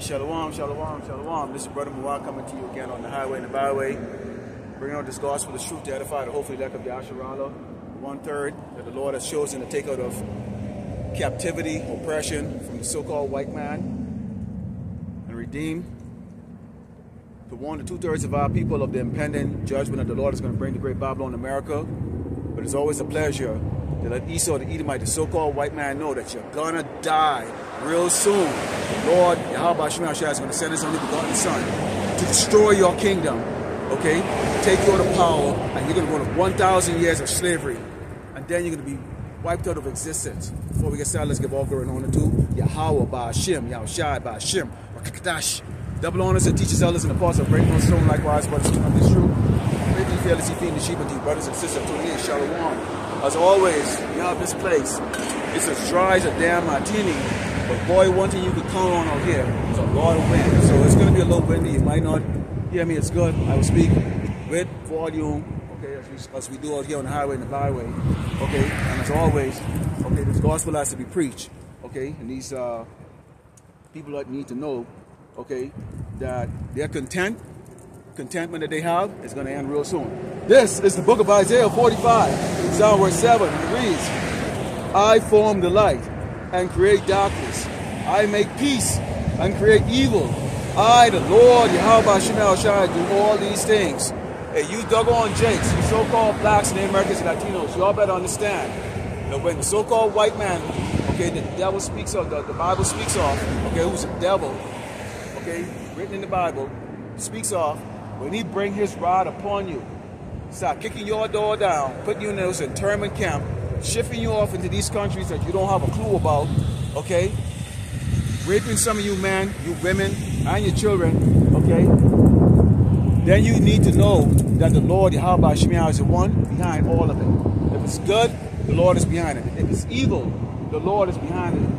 Shalom, shalom, shalom. This is Brother Muwak coming to you again on the highway and the byway, bringing out this gospel, this truth to edify the hopefully elect of Yasharala. 1/3 that the Lord has chosen to take out of captivity, oppression from the so-called white man and redeem to 1 to 2/3 of our people of the impending judgment that the Lord is going to bring to Great Babylon in America. But it's always a pleasure to let Esau the Edomite, the so-called white man, know that you're gonna die real soon. The Lord, Yahweh Shema is going to send his only begotten Son to destroy your kingdom, okay? Take you out of power, and you're going to go to 1,000 years of slavery, and then you're going to be wiped out of existence. Before we get started, let's give all glory and honor to Yahweh Ba'Hashem, Yahushai Ba'Hashem, Rakakadash. Double honors and teachers, elders, and apostles of great stone, likewise, brothers and this truth. Greatly fearlessly feeding the sheep unto you, brothers and sisters, tuning in, Shalom. As always, you have this place. It's as dry as a damn martini. But boy, one thing you can count on out here is a lot of wind. So it's going to be a little windy. You might not hear me. It's good. I will speak with volume, okay, as we do out here on the highway and the byway. Okay, and as always, okay, this gospel has to be preached. Okay, and these people that need to know, okay, that their contentment that they have is going to end real soon. This is the book of Isaiah 45, Psalm verse 7. It reads, I form the light and create darkness. I make peace and create evil. I, the Lord, Yahweh Shema Shai, do all these things. Hey, you doggone Jakes, you so-called blacks and Americans and Latinos, y'all better understand that when the so-called white man, okay, the devil speaks of, the Bible speaks of, okay, who's a devil, okay, written in the Bible, speaks of, when he bring his rod upon you, start kicking your door down, putting you in those internment camp, shifting you off into these countries that you don't have a clue about, okay? Raping some of you men, you women, and your children, okay? Then you need to know that the Lord, Yahweh Shema, is the one behind all of it. If it's good, the Lord is behind it. If it's evil, the Lord is behind it.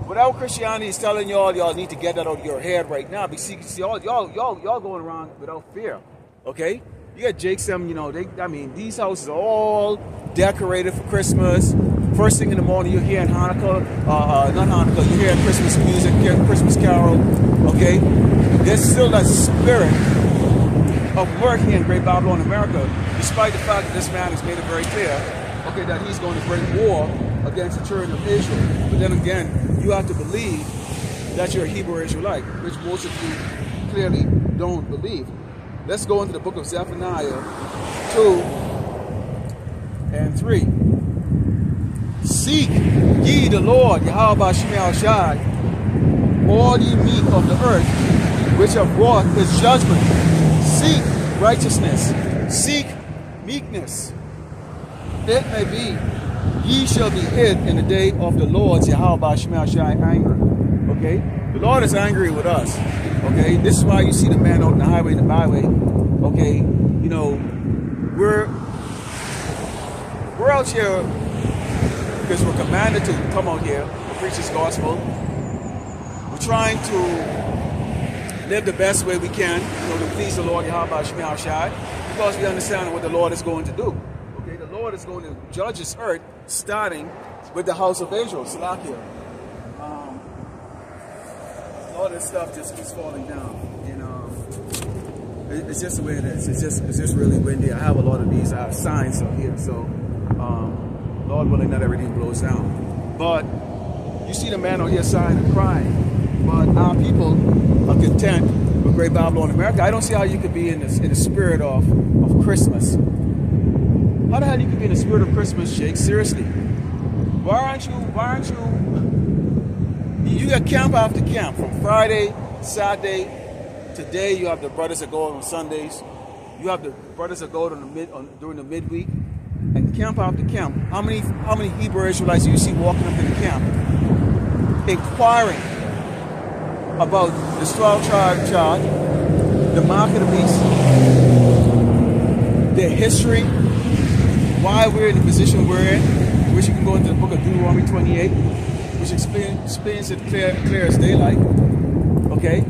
Without Christianity is telling y'all need to get that out of your head right now. Because see, y'all going around without fear, okay? You got Jake, you know, these houses are all decorated for Christmas. First thing in the morning, you're hearing Hanukkah, not Hanukkah, you're hearing Christmas music, hearing Christmas carol, okay? There's still that spirit of work here in Great Babylon, America, despite the fact that this man has made it very clear, okay, that he's going to bring war against the children of Israel. But then again, you have to believe that you're a Hebrew Israelite, which most of you clearly don't believe. Let's go into the book of Zephaniah 2 and 3. Seek ye the Lord, Yahweh Shema Shai, all ye meek of the earth, which have wrought his judgment. Seek righteousness, seek meekness. It may be, ye shall be hid in the day of the Lord's Yahweh Shema Shai anger. Okay? The Lord is angry with us. Okay, this is why you see the man out in the highway and the byway. Okay, you know, we're out here because we're commanded to come out here to preach this gospel. We're trying to live the best way we can, you know, to please the Lord Yahweh Shema Shai, because we understand what the Lord is going to do. Okay, the Lord is going to judge this earth, starting with the house of Israel, Salakia. All this stuff just keeps falling down, and it's just the way it is. It's just really windy. I have a lot of these signs out here, so Lord willing, not everything blows down. But you see the man on your side and crying, but our people are content with Great Babylon, America. I don't see how you could be in the spirit of Christmas. How the hell you could be in the spirit of Christmas, Jake? Seriously, why aren't you? You got camp after camp, from Friday, Saturday. Today you have the brothers that go on Sundays. You have the brothers that go during the midweek, and camp after camp. How many Hebrew Israelites do you see walking up in the camp, inquiring about this 12-tribe chart, the mark of the beast, their history, why we're in the position we're in, which you can go into the book of Deuteronomy 28. Which explains it clear as daylight, okay?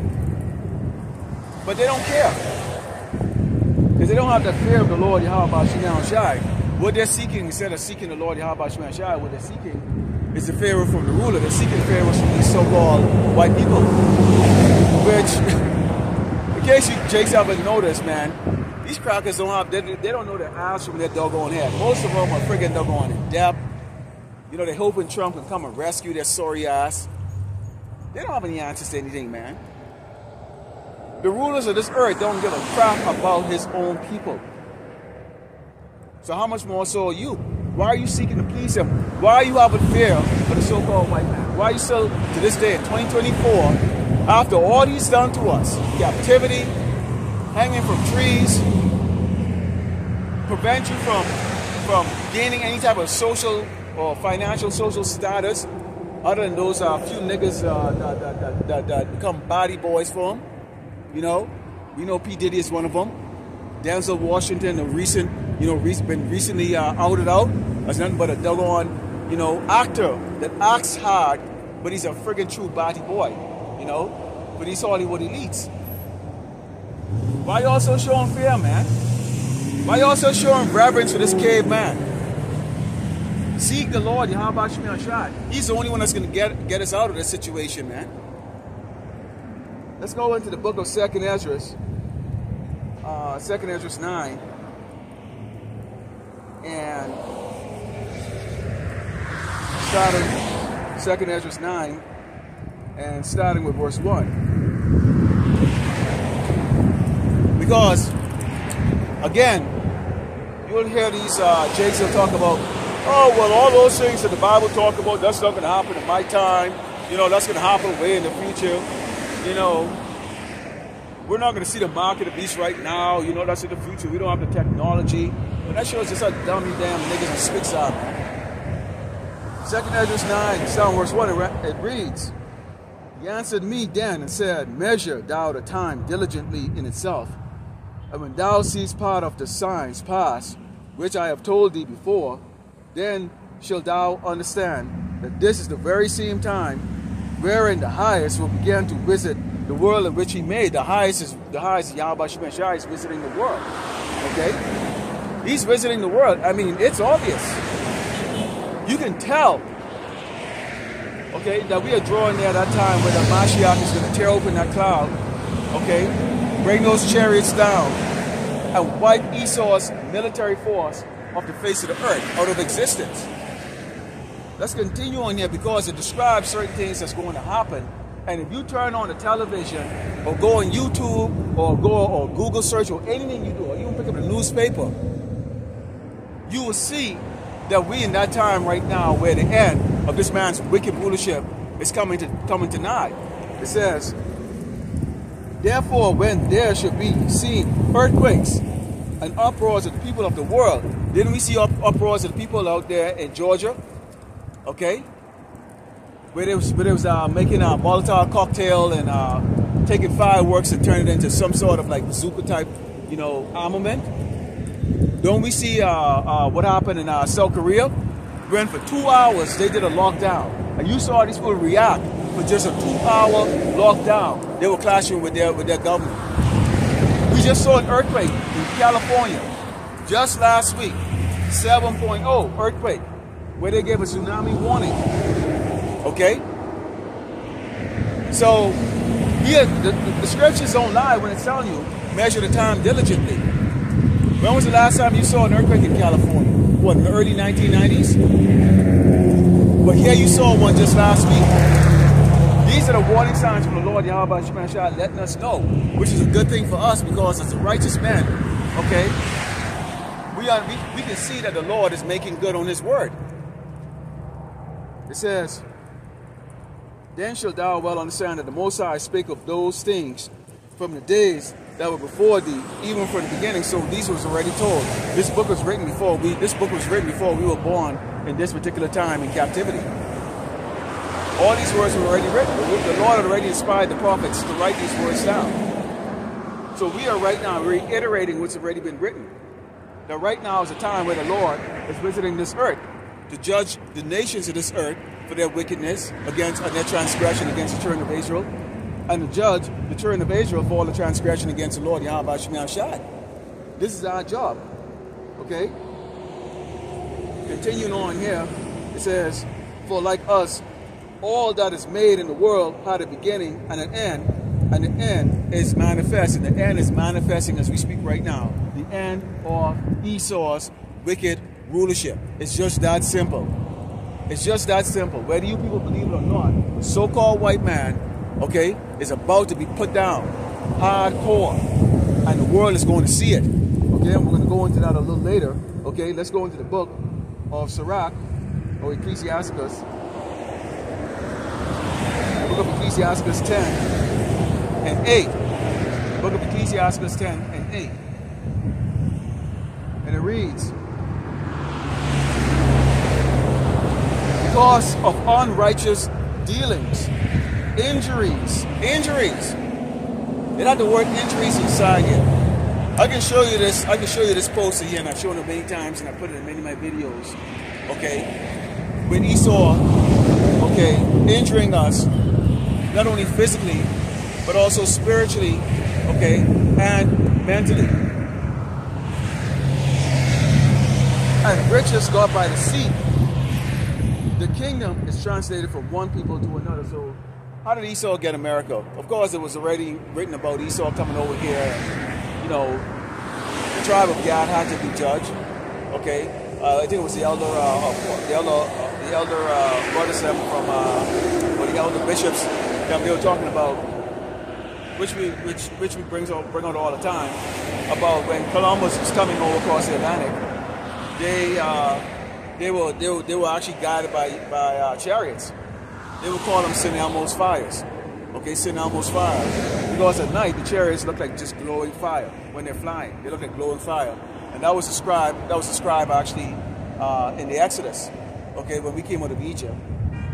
But they don't care, because they don't have the fear of the Lord Yahweh Shema Shai. What they're seeking, instead of seeking the Lord Yahweh Shema Shai, what they're seeking is the Pharaoh from the ruler. They're seeking Pharaohs from these so-called white people. Which, in case you Jakes haven't noticed, man, these crackers don't have, they don't know their ass from their doggone head. Most of them are friggin' doggone in debt. You know, they're hoping Trump can come and rescue their sorry ass. They don't have any answers to anything, man. The rulers of this earth don't give a crap about his own people. So how much more so are you? Why are you seeking to please him? Why are you having fear of the so-called white man? Why are you still, to this day in 2024, after all he's done to us, captivity, hanging from trees, prevent you from gaining any type of social or financial social status, other than those few niggas that become body boys for him. You know, we know P. Diddy is one of them. Denzel Washington, been recently outed out as nothing but a doggone, you know, actor that acts hard, but he's a friggin' true body boy, you know, for these Hollywood elites. Why y'all so showing fear, man? Why y'all so showing reverence for this caveman? Seek the Lord, Yahweh Shemi Ashad. He's the only one that's going to get us out of this situation, man. Let's go into the book of 2nd Ezra. 2nd Ezra 9. And starting 2nd Ezra 9 and starting with verse 1. Because, again, you'll hear these Jakes will talk about, oh, well, all those things that the Bible talk about, that's not going to happen in my time. You know, that's going to happen way in the future. You know, we're not going to see the mark of the beast right now. You know, that's in the future. We don't have the technology. But that shows just how dumb you damn niggas and spits out. 2nd Ezra 9, starting verse 1, it reads, He answered me then and said, Measure thou the time diligently in itself. And when thou seest part of the signs pass, which I have told thee before, then shalt thou understand that this is the very same time wherein the highest will begin to visit the world in which he made. The highest Yahweh Shemi Ashad is visiting the world. Okay? He's visiting the world. I mean, it's obvious. You can tell, okay, that we are drawing near that time where the Mashiach is going to tear open that cloud, okay, bring those chariots down, and wipe Esau's military force off the face of the earth, out of existence. Let's continue on here because it describes certain things that's going to happen. And if you turn on the television or go on YouTube or Google search or anything you do, or even pick up the newspaper, you will see that we in that time right now where the end of this man's wicked rulership is coming to nigh. It says, Therefore, when there should be seen earthquakes and uproars of the people of the world, didn't we see uproars of the people out there in Georgia? Okay, where they was making a Molotov cocktail and taking fireworks and turning it into some sort of like bazooka type, you know, armament. Don't we see what happened in South Korea? When for 2 hours they did a lockdown, and you saw these people react for just a 2-hour lockdown. They were clashing with their government. We just saw an earthquake in California just last week, 7.0 earthquake, where they gave a tsunami warning. Okay? So, here, the scriptures don't lie when it's telling you, measure the time diligently. When was the last time you saw an earthquake in California? What, in the early 1990s? But here you saw one just last week. These are the warning signs from the Lord Yahweh Shemi Ashad letting us know, which is a good thing for us because as a righteous man, okay, we can see that the Lord is making good on his word. It says, Then shalt thou well understand that the Most High spake of those things from the days that were before thee, even from the beginning. So these was already told. This book was written before we were born in this particular time in captivity. All these words were already written. The Lord had already inspired the prophets to write these words down. So we are right now reiterating what's already been written. That right now is a time where the Lord is visiting this earth to judge the nations of this earth for their wickedness against their transgression against the children of Israel, and to judge the children of Israel for all the transgression against the Lord Yahweh Shemi Ashad. This is our job. Okay? Continuing on here, it says, For like us, all that is made in the world had a beginning and an end, and the end is manifesting. The end is manifesting as we speak right now. The end of Esau's wicked rulership. It's just that simple. It's just that simple. Whether you people believe it or not, the so-called white man, okay, is about to be put down hardcore, and the world is going to see it. Okay, and we're going to go into that a little later. Okay, let's go into the book of Sirach, or Ecclesiasticus. The book of Ecclesiasticus 10 and 8. The book of Ecclesiasticus 10 and 8. And it reads, because of unrighteous dealings, injuries. It had the word injuries inside here. I can show you this. I can show you this poster here, and I've shown it many times, and I put it in many of my videos. Okay, with Esau, okay, injuring us, not only physically, but also spiritually, okay, and mentally. And riches got by the sea. The kingdom is translated from one people to another. So how did Esau get America? Of course, it was already written about Esau coming over here. You know, the tribe of Gad had to be judged. Okay, I think it was the elder brothers from, or the elder bishops that they were talking about, which we bring out all the time, about when Columbus was coming over across the Atlantic. They were actually guided by chariots. They would call them St. Elmo's fires. Okay, St. Elmo's fire. Because at night the chariots look like just glowing fire when they're flying. They look like glowing fire, and that was described actually in the Exodus. Okay, when we came out of Egypt.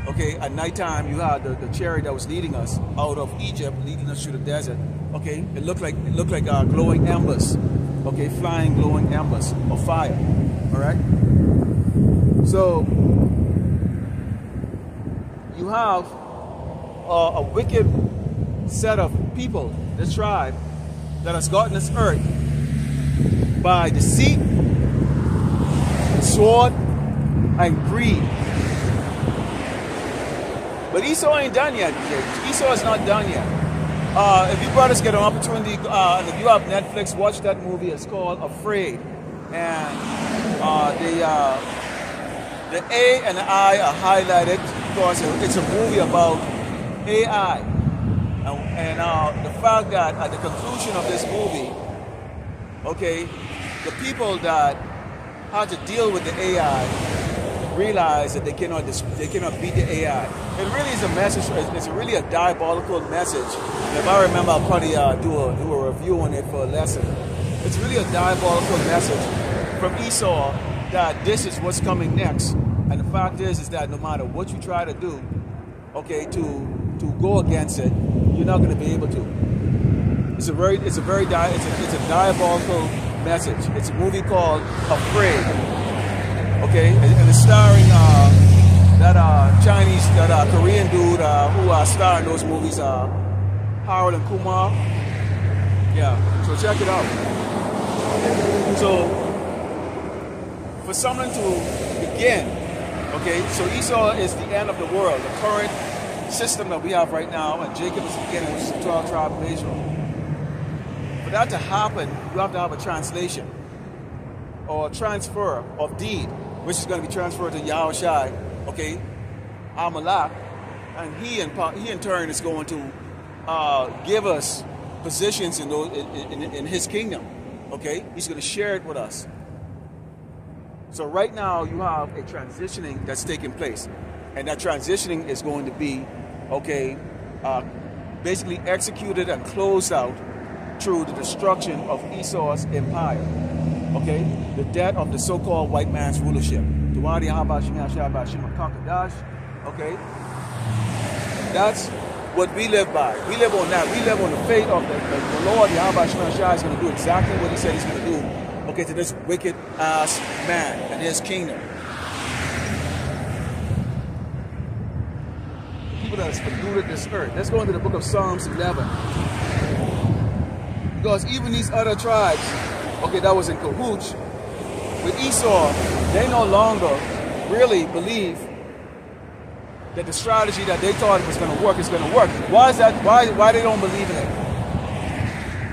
Okay, at nighttime you had the chariot that was leading us out of Egypt, leading us through the desert. Okay, it looked like glowing embers. Okay, flying glowing embers of fire. All right. So you have a wicked set of people, this tribe, that has gotten this earth by deceit, sword, and greed. But Esau ain't done yet. Esau is not done yet. If you brothers get an opportunity, and if you have Netflix, watch that movie. It's called Afraid. And the A and the I are highlighted because it's a movie about AI. And the fact that at the conclusion of this movie, okay, the people that had to deal with the AI realize that they cannot beat the AI. It really is a message. It's really a diabolical message. And if I remember, I'll probably do a review on it for a lesson. It's really a diabolical message from Esau that this is what's coming next. And the fact is that no matter what you try to do, okay, to go against it, you're not going to be able to. It's a diabolical message. It's a movie called Afraid. Okay, and it's starring that Korean dude who starring those movies, Harold and Kumar. Yeah, so check it out. So for someone to begin, okay, so Esau is the end of the world, the current system that we have right now, and Jacob is the beginning, which is the 12 tribe of Israel. For that to happen, you have to have a translation or a transfer of deed, which is going to be transferred to Yahushai, okay, Amalek, and he in turn is going to give us positions in his kingdom, okay? He's going to share it with us. So right now you have a transitioning that's taking place, and that transitioning is going to be, okay, basically executed and closed out through the destruction of Esau's empire. Okay, the death of the so-called white man's rulership. Okay, that's what we live by. We live on that. We live on the faith of the Lord. Yahweh Shemashah is going to do exactly what he said he's going to do, okay, to this wicked ass man and his kingdom. People that has polluted this earth. Let's go into the book of Psalms 11. Because even these other tribes, okay, that was in cahoots with Esau, they no longer really believe that the strategy that they thought was going to work is going to work. Why is that? Why they don't believe in it?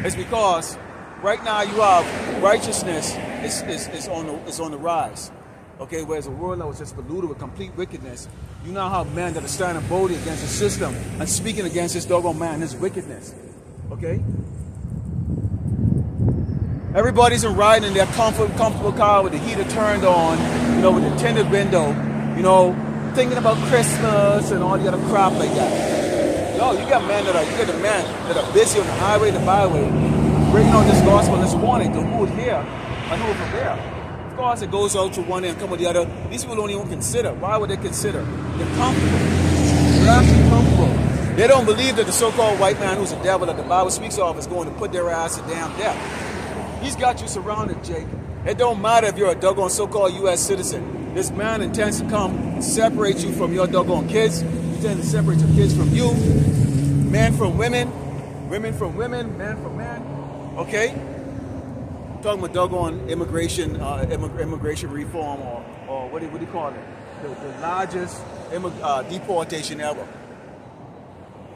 It's because right now you have righteousness is on the rise. Okay, whereas a world that was just polluted with complete wickedness, you now have men that are standing boldly against the system and speaking against this doggone man, his wickedness. Okay? Everybody's riding in their comfortable car with the heater turned on, you know, with the tinted window, you know, thinking about Christmas and all the other crap like that. Yo, you got men that are busy on the highway, the byway, bringing out this gospel this morning to who here and who from there. Of course, it goes out to one end and come with the other. These people don't even consider. Why would they consider? They're comfortable. They're actually comfortable. They don't believe that the so-called white man who's a devil that the Bible speaks of is going to put their ass to damn death. He's got you surrounded, Jake. It don't matter if you're a doggone so-called U.S. citizen. This man intends to come and separate you from your doggone kids. He intends to separate your kids from you. Men from women. Women from women. Men from men. Okay? Talking about doggone immigration reform or what do you call it? The largest deportation ever.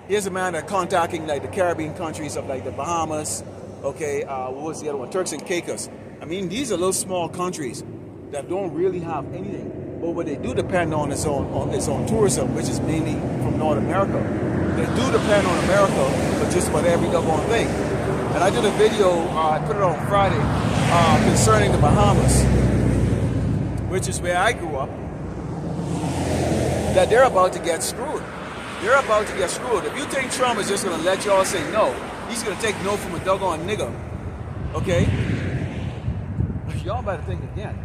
Here's a man that contacting like the Caribbean countries of like the Bahamas. Okay, what was the other one? Turks and Caicos. I mean, these are little small countries that don't really have anything. But what they do depend on is on tourism, which is mainly from North America. They do depend on America for just about every doggone thing. And I did a video, I put it on Friday, concerning the Bahamas, which is where I grew up, that they're about to get screwed. They're about to get screwed. If you think Trump is just going to let y'all say no, he's going to take no from a doggone nigga, okay? Y'all better think again.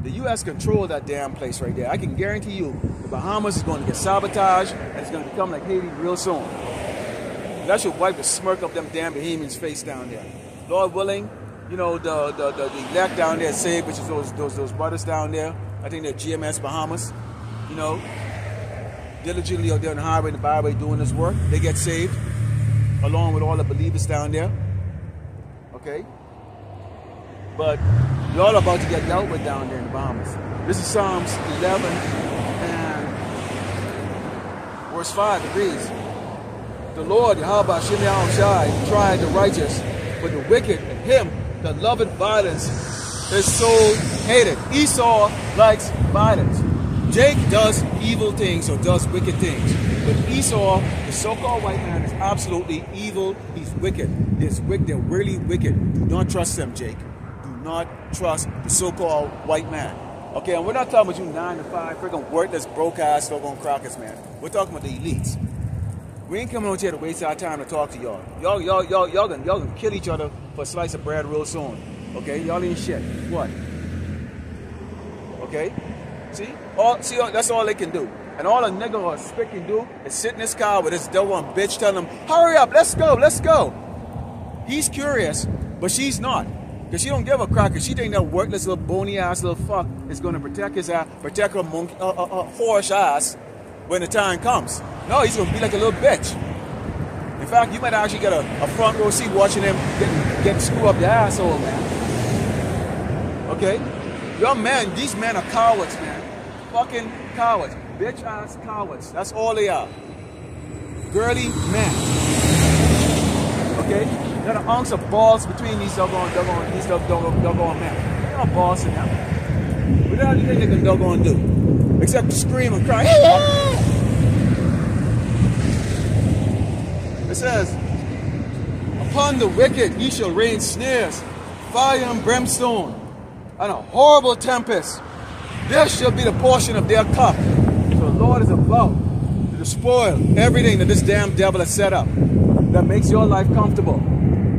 The U.S. controls that damn place right there. I can guarantee you the Bahamas is going to get sabotaged and it's going to become like Haiti real soon. That should wipe the smirk up them damn Bahamians' face down there. Lord willing, you know, the elect down there saved, which is those brothers down there. I think they're GMS Bahamas, you know, diligently out there on the highway and the byway doing this work. They get saved along with all the believers down there. Okay? But y'all are about to get dealt with down there in the Bahamas. This is Psalms 11 and verse 5 agrees. The Lord, Yahweh, Shem Shai, tried the righteous, but the wicked and him that loveth violence, his soul hated. Esau likes violence. Jake does evil things or does wicked things. But Esau, the so-called white man, is absolutely evil. He's wicked. They're really wicked. Do not trust them, Jake. Do not trust the so-called white man. Okay, and we're not talking about you 9 to 5, freaking worthless, broke-ass, doggone crackers, man. We're talking about the elites. We ain't coming out here to waste our time to talk to y'all. Y'all gonna kill each other for a slice of bread real soon. Okay, y'all ain't shit. What? Okay, see, that's all they can do. And all a nigga or a spit can do is sit in this car with this doggone bitch telling him, "Hurry up, let's go, let's go." He's curious, but she's not, because she don't give a cracker. She think that worthless little bony ass little fuck is gonna protect his ass, protect her horse ass when the time comes. No, he's gonna be like a little bitch. In fact, you might actually get a front row seat watching him get screw up your asshole, man. Okay? Your men, these men are cowards, man. Fucking cowards. Bitch ass cowards. That's all they are. Girly men. Okay? There are ounce of balls between these doggone men. There are balls in them. What the hell do you think they can doggone do? Except scream and cry. It says, upon the wicked he shall rain snares, fire and brimstone, and a horrible tempest. This shall be the portion of their cup. So the Lord is about to despoil everything that this damn devil has set up that makes your life comfortable.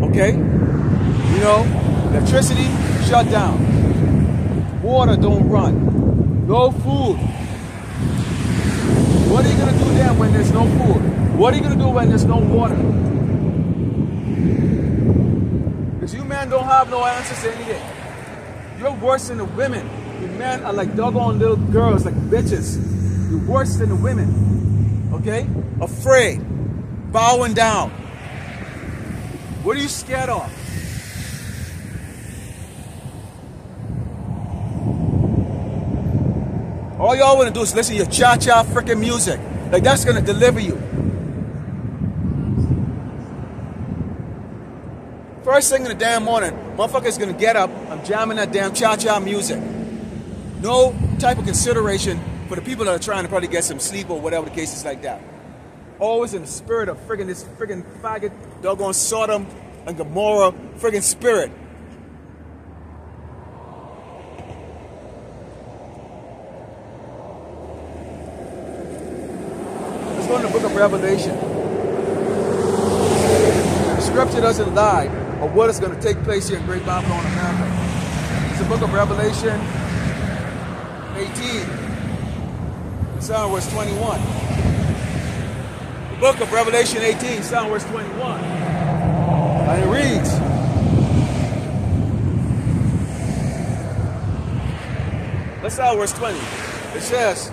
Okay? You know, electricity shut down. Water don't run. No food. What are you going to do then when there's no food? What are you going to do when there's no water? Because you men don't have no answers to anything. You're worse than the women. You men are like doggone little girls, like bitches. You're worse than the women. Okay? Afraid. Bowing down. What are you scared of? All y'all want to do is listen to your cha-cha freaking music. Like, that's going to deliver you. First thing in the damn morning, motherfucker's going to get up. I'm jamming that damn cha-cha music. No type of consideration for the people that are trying to probably get some sleep or whatever the case is like that. Always in the spirit of friggin' this friggin' faggot, doggone Sodom and Gomorrah friggin' spirit. Let's go in the book of Revelation. The scripture doesn't lie of what is going to take place here in Great Babylon, America. It's the book of Revelation 18. Psalm verse 21. The book of Revelation 18, Psalm verse 21. And it reads, let's start verse 20. It says,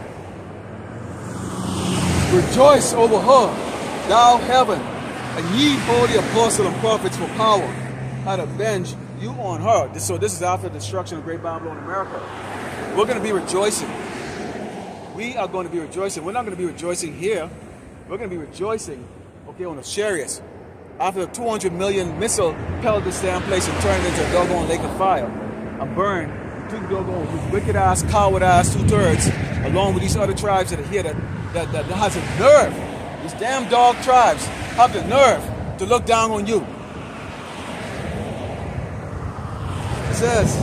rejoice over her, thou heaven, and ye holy apostles and prophets, for power hath avenged you on her. So this is after the destruction of Great Babylon, America. We're going to be rejoicing. We are going to be rejoicing. We're not going to be rejoicing here. We're going to be rejoicing, okay, on the chariots. After the 200 million missile pelted this damn place and turned it into a doggone lake of fire and burned, two doggone wicked ass, coward ass two-thirds, along with these other tribes that are here that has a nerve. These damn dog tribes have the nerve to look down on you. It says,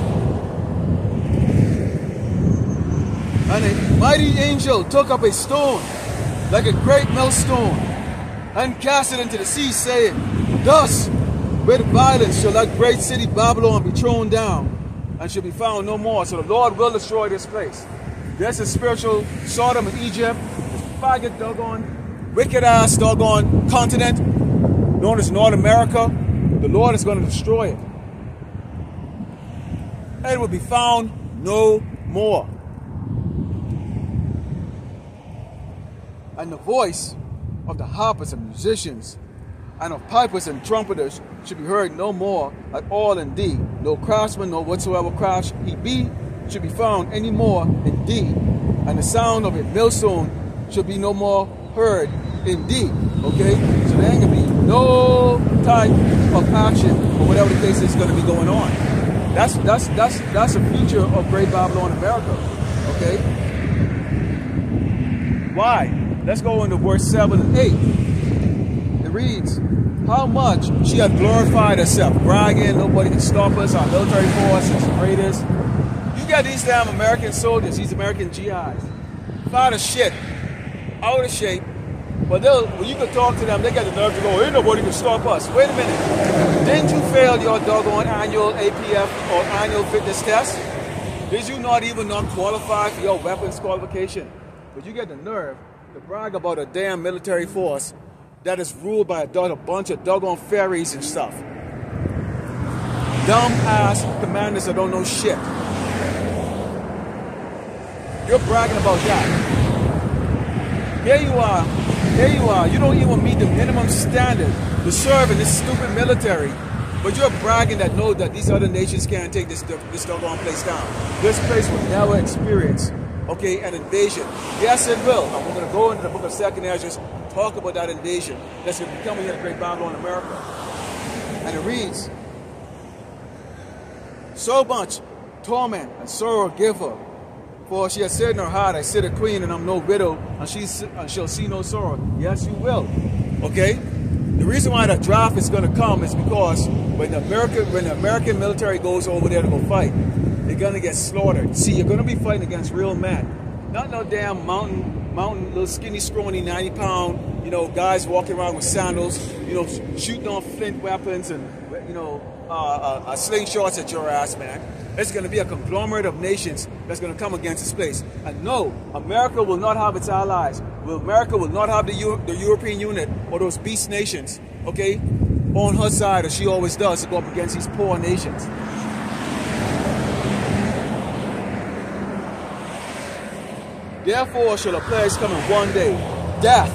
and a mighty angel took up a stone, like a great millstone, and cast it into the sea, saying, thus with violence shall that great city Babylon be thrown down, and shall be found no more. So the Lord will destroy this place. There's a spiritual Sodom and Egypt, this faggot doggone, wicked ass doggone continent, known as North America. The Lord is going to destroy it. And it will be found no more. And the voice of the harpers and musicians, and of pipers and trumpeters should be heard no more at all in thee. No craftsman, nor whatsoever craft he be, should be found any more in thee. And the sound of a millstone should be no more heard in thee. Okay? So there ain't gonna be no type of action or whatever the case is gonna be going on. That's the future of Great Babylon, America. Okay? Why? Let's go into verse 7 and 8. It reads, how much she had glorified herself, bragging, nobody can stop us, our military force is the greatest. You got these damn American soldiers, these American GIs, fat as shit, out of shape, but when you can talk to them, they got the nerve to go, ain't nobody can stop us. Wait a minute, didn't you fail your doggone annual APF or annual fitness test? Did you not even not qualify for your weapons qualification? But you get the nerve to brag about a damn military force that is ruled by a bunch of doggone fairies and stuff. Dumb ass commanders that don't know shit. You're bragging about that. Here you are, you don't even meet the minimum standard to serve in this stupid military, but you're bragging that no, that these other nations can't take this doggone place down. This place will never experience, okay, an invasion. Yes, it will. And we're going to go into the book of 2nd Ezra, talk about that invasion that's going to be coming here to Great Babylon, America. And it reads, so much torment and sorrow give her, for she has said in her heart, I sit a queen and I'm no widow, and she shall see no sorrow. Yes, you will. Okay? The reason why the draft is going to come is because when the American military goes over there to go fight, they're going to get slaughtered. See, you're going to be fighting against real men. Not no damn mountain, little skinny, scrawny, 90-pound, guys walking around with sandals, shooting off flint weapons and, slingshots at your ass, man. It's going to be a conglomerate of nations that's going to come against this place. And no, America will not have its allies. America will not have the European unit or those beast nations, okay, on her side, as she always does, to go up against these poor nations. Therefore shall a plague come in one day, death,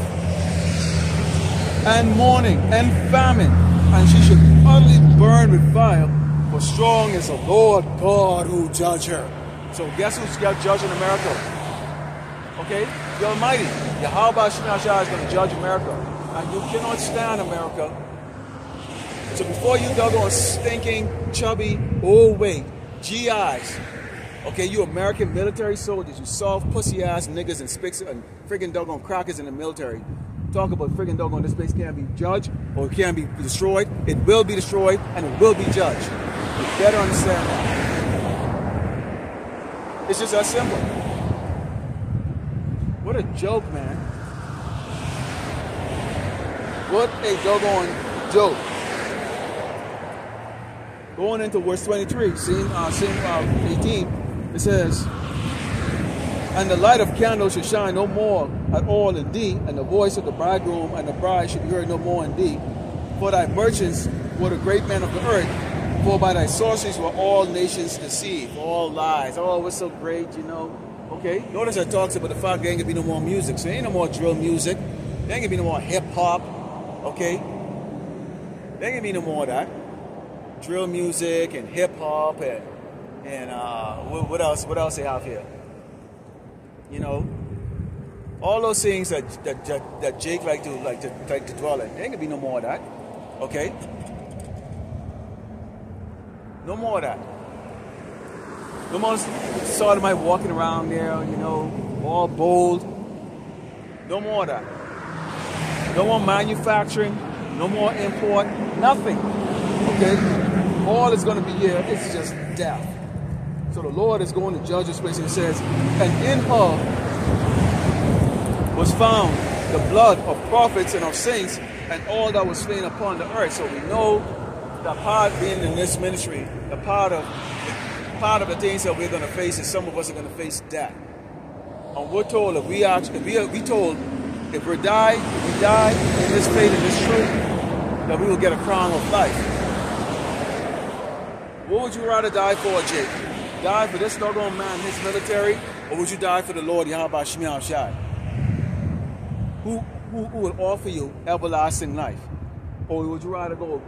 and mourning, and famine, and she shall be utterly burned with fire, for strong is the Lord God who judge her. So guess who's judging America? Okay? The Almighty, Yahweh Shemashah is going to judge America. And you cannot stand America. So before you doggone stinking, chubby, overweight GIs, okay, you American military soldiers, you soft pussy ass niggas and spicks and friggin' doggone crackers in the military, talk about friggin' doggone this place can't be judged or it can't be destroyed. It will be destroyed and it will be judged. You better understand that. It's just that simple. What a joke, man. What a doggone joke. Going into verse 23, scene 18, it says, and the light of candles shall shine no more at all in thee, and the voice of the bridegroom and the bride should be heard no more in thee. For thy merchants were the great men of the earth, for by thy sorceries were all nations deceived. All lies. Oh, what's so great, you know. Okay, notice it talks about the fact there ain't gonna be no more music. So there ain't no more drill music. There ain't gonna be no more hip hop. Okay, there ain't gonna be no more of that. Drill music and hip hop and what else? What else they have here? You know, all those things that Jake like to dwell in. There ain't gonna be no more of that. Okay, no more of that. No more sodomite walking around there, you know, all bold. No more of that. No more manufacturing. No more import. Nothing. Okay. All is going to be here, it's just death. So the Lord is going to judge this place, and it says, and in her was found the blood of prophets and of saints and all that was slain upon the earth. So we know the part being in this ministry, the part of the things that we're going to face is some of us are going to face death. And we're told if we die in this faith, in this truth, that we will get a crown of life. What would you rather die for, Jake? Die for this doggone man, his military, or would you die for the Lord Yahweh Shemashah? Who will offer you everlasting life? Or would you rather go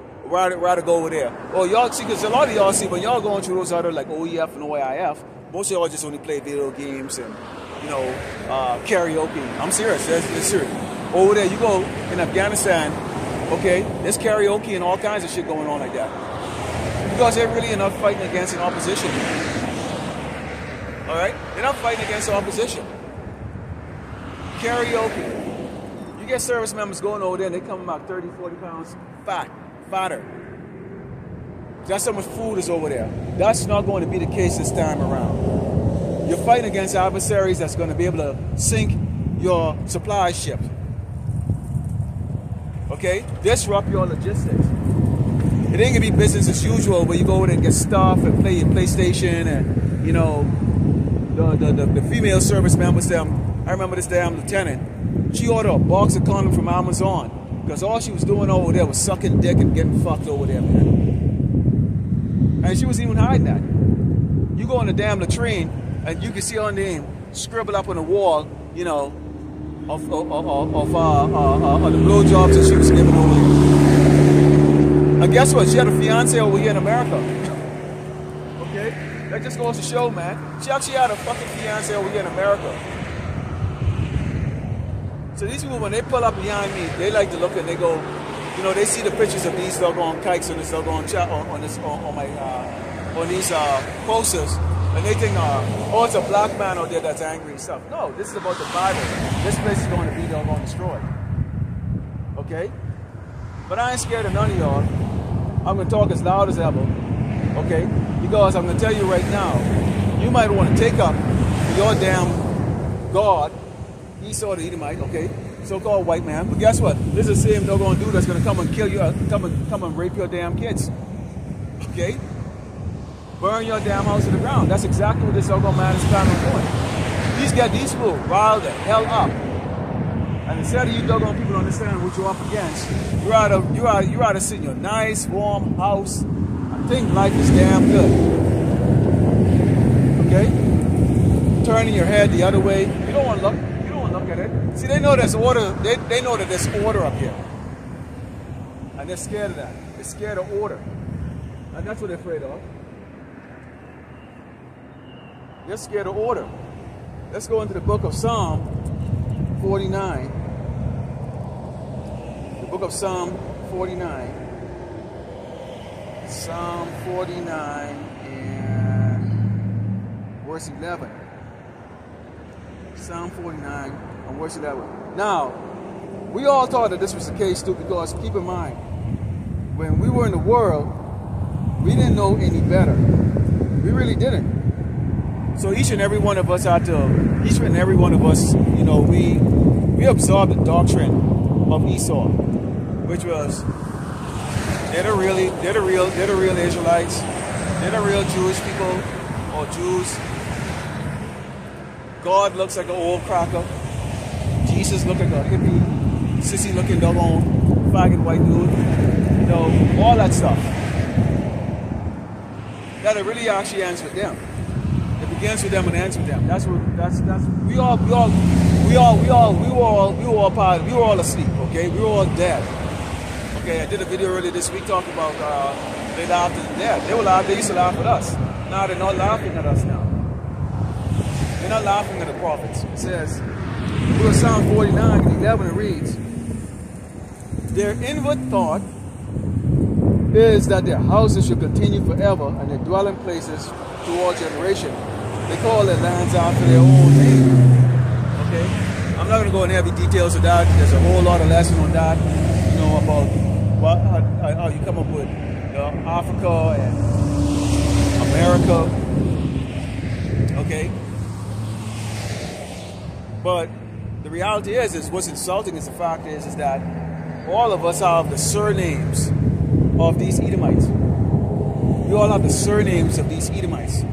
over there? Or y'all see, because a lot of y'all see when y'all going through those other like OEF and OIF, most of y'all just only play video games and karaoke. I'm serious. That's serious. Over there, you go in Afghanistan, okay, there's karaoke and all kinds of shit going on like that. Because they're really not fighting against an opposition. Alright? They're not fighting against the opposition. Karaoke. You get service members going over there and they come about 30, 40 pounds fatter. That's how much food is over there. That's not going to be the case this time around. You're fighting against adversaries that's going to be able to sink your supply ship. Okay? Disrupt your logistics. It ain't gonna be business as usual where you go over there and get stuff and play your PlayStation and, you know, the female service members, them. I remember this damn lieutenant. She ordered a box of condoms from Amazon because all she was doing over there was sucking dick and getting fucked over there, man. And she wasn't even hiding that. You go in the damn latrine and you can see her name scribbled up on the wall, you know, of the blowjobs that she was giving over there. And guess what? She had a fiance over here in America. Okay? That just goes to show, man. She actually had a fucking fiance over here in America. So these people, when they pull up behind me, they like to look and they go, you know, they see the pictures of these doggone kikes on this doggone chat on these posters, and they think, oh, it's a black man out there that's angry and stuff. No, this is about the Bible. This place is going to be doggone destroyed. Okay? But I ain't scared of none of y'all. I'm going to talk as loud as ever, okay? Because I'm going to tell you right now, you might want to take up your damn God, Esau the Edomite, okay? So-called white man. But guess what? This is the same doggone dude that's going to come and kill you, come and rape your damn kids, okay? Burn your damn house to the ground. That's exactly what this doggone man is planning on doing. Please get these people riled the hell up. And instead of you doggone people understanding what you're up against, you rather sit in your nice, warm house and think life is damn good. Okay? Turning your head the other way. You don't want to look at it. See, they know there's order. They know that there's order up here. And they're scared of that. They're scared of order. And that's what they're afraid of. They're scared of order. Let's go into the book of Psalm 49. The book of Psalm 49. Psalm 49 and verse 11. Psalm 49 and verse 11. Now, we all thought that this was the case too, because keep in mind, when we were in the world, we didn't know any better. We really didn't. So each and every one of us, you know, we absorbed the doctrine of Esau, which was they're the real Israelites, they're the real Jewish people or Jews. God looks like an old cracker. Jesus looked like a hippie, sissy looking doggone faggot white dude. You know, all that stuff. That it really actually ends with them. It begins with them and ends with them. We were all asleep, okay? We were all dead. Okay, I did a video earlier this week talking about they laughed at the dead. They used to laugh at us. Now they're not laughing at us now. They're not laughing at the prophets. It says, go to Psalm 49 and 11, it reads, their inward thought is that their houses should continue forever and their dwelling places to all generation. They call their lands after their own name. Okay? I'm not going to go into heavy details of that. There's a whole lot of lesson on that, you know, about how you come up with Africa and America. Okay? But the reality is what's insulting is the fact is that all of us have the surnames of these Edomites. We all have the surnames of these Edomites,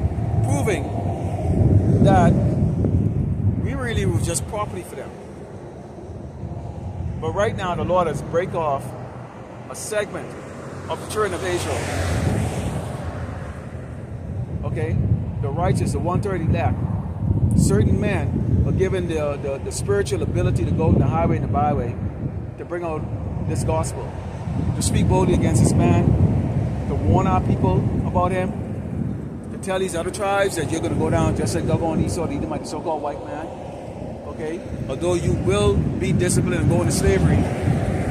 proving that we really were just property for them. But right now the Lord has break off a segment of the children of Israel. Okay? The righteous, the 130 elect. Certain men are given the spiritual ability to go in the highway and the byway to bring out this gospel, to speak boldly against this man, to warn our people about him, to tell these other tribes that you're going to go down just like doggone Esau, the Edomite, the so-called white man. Okay? Although you will be disciplined and go into slavery,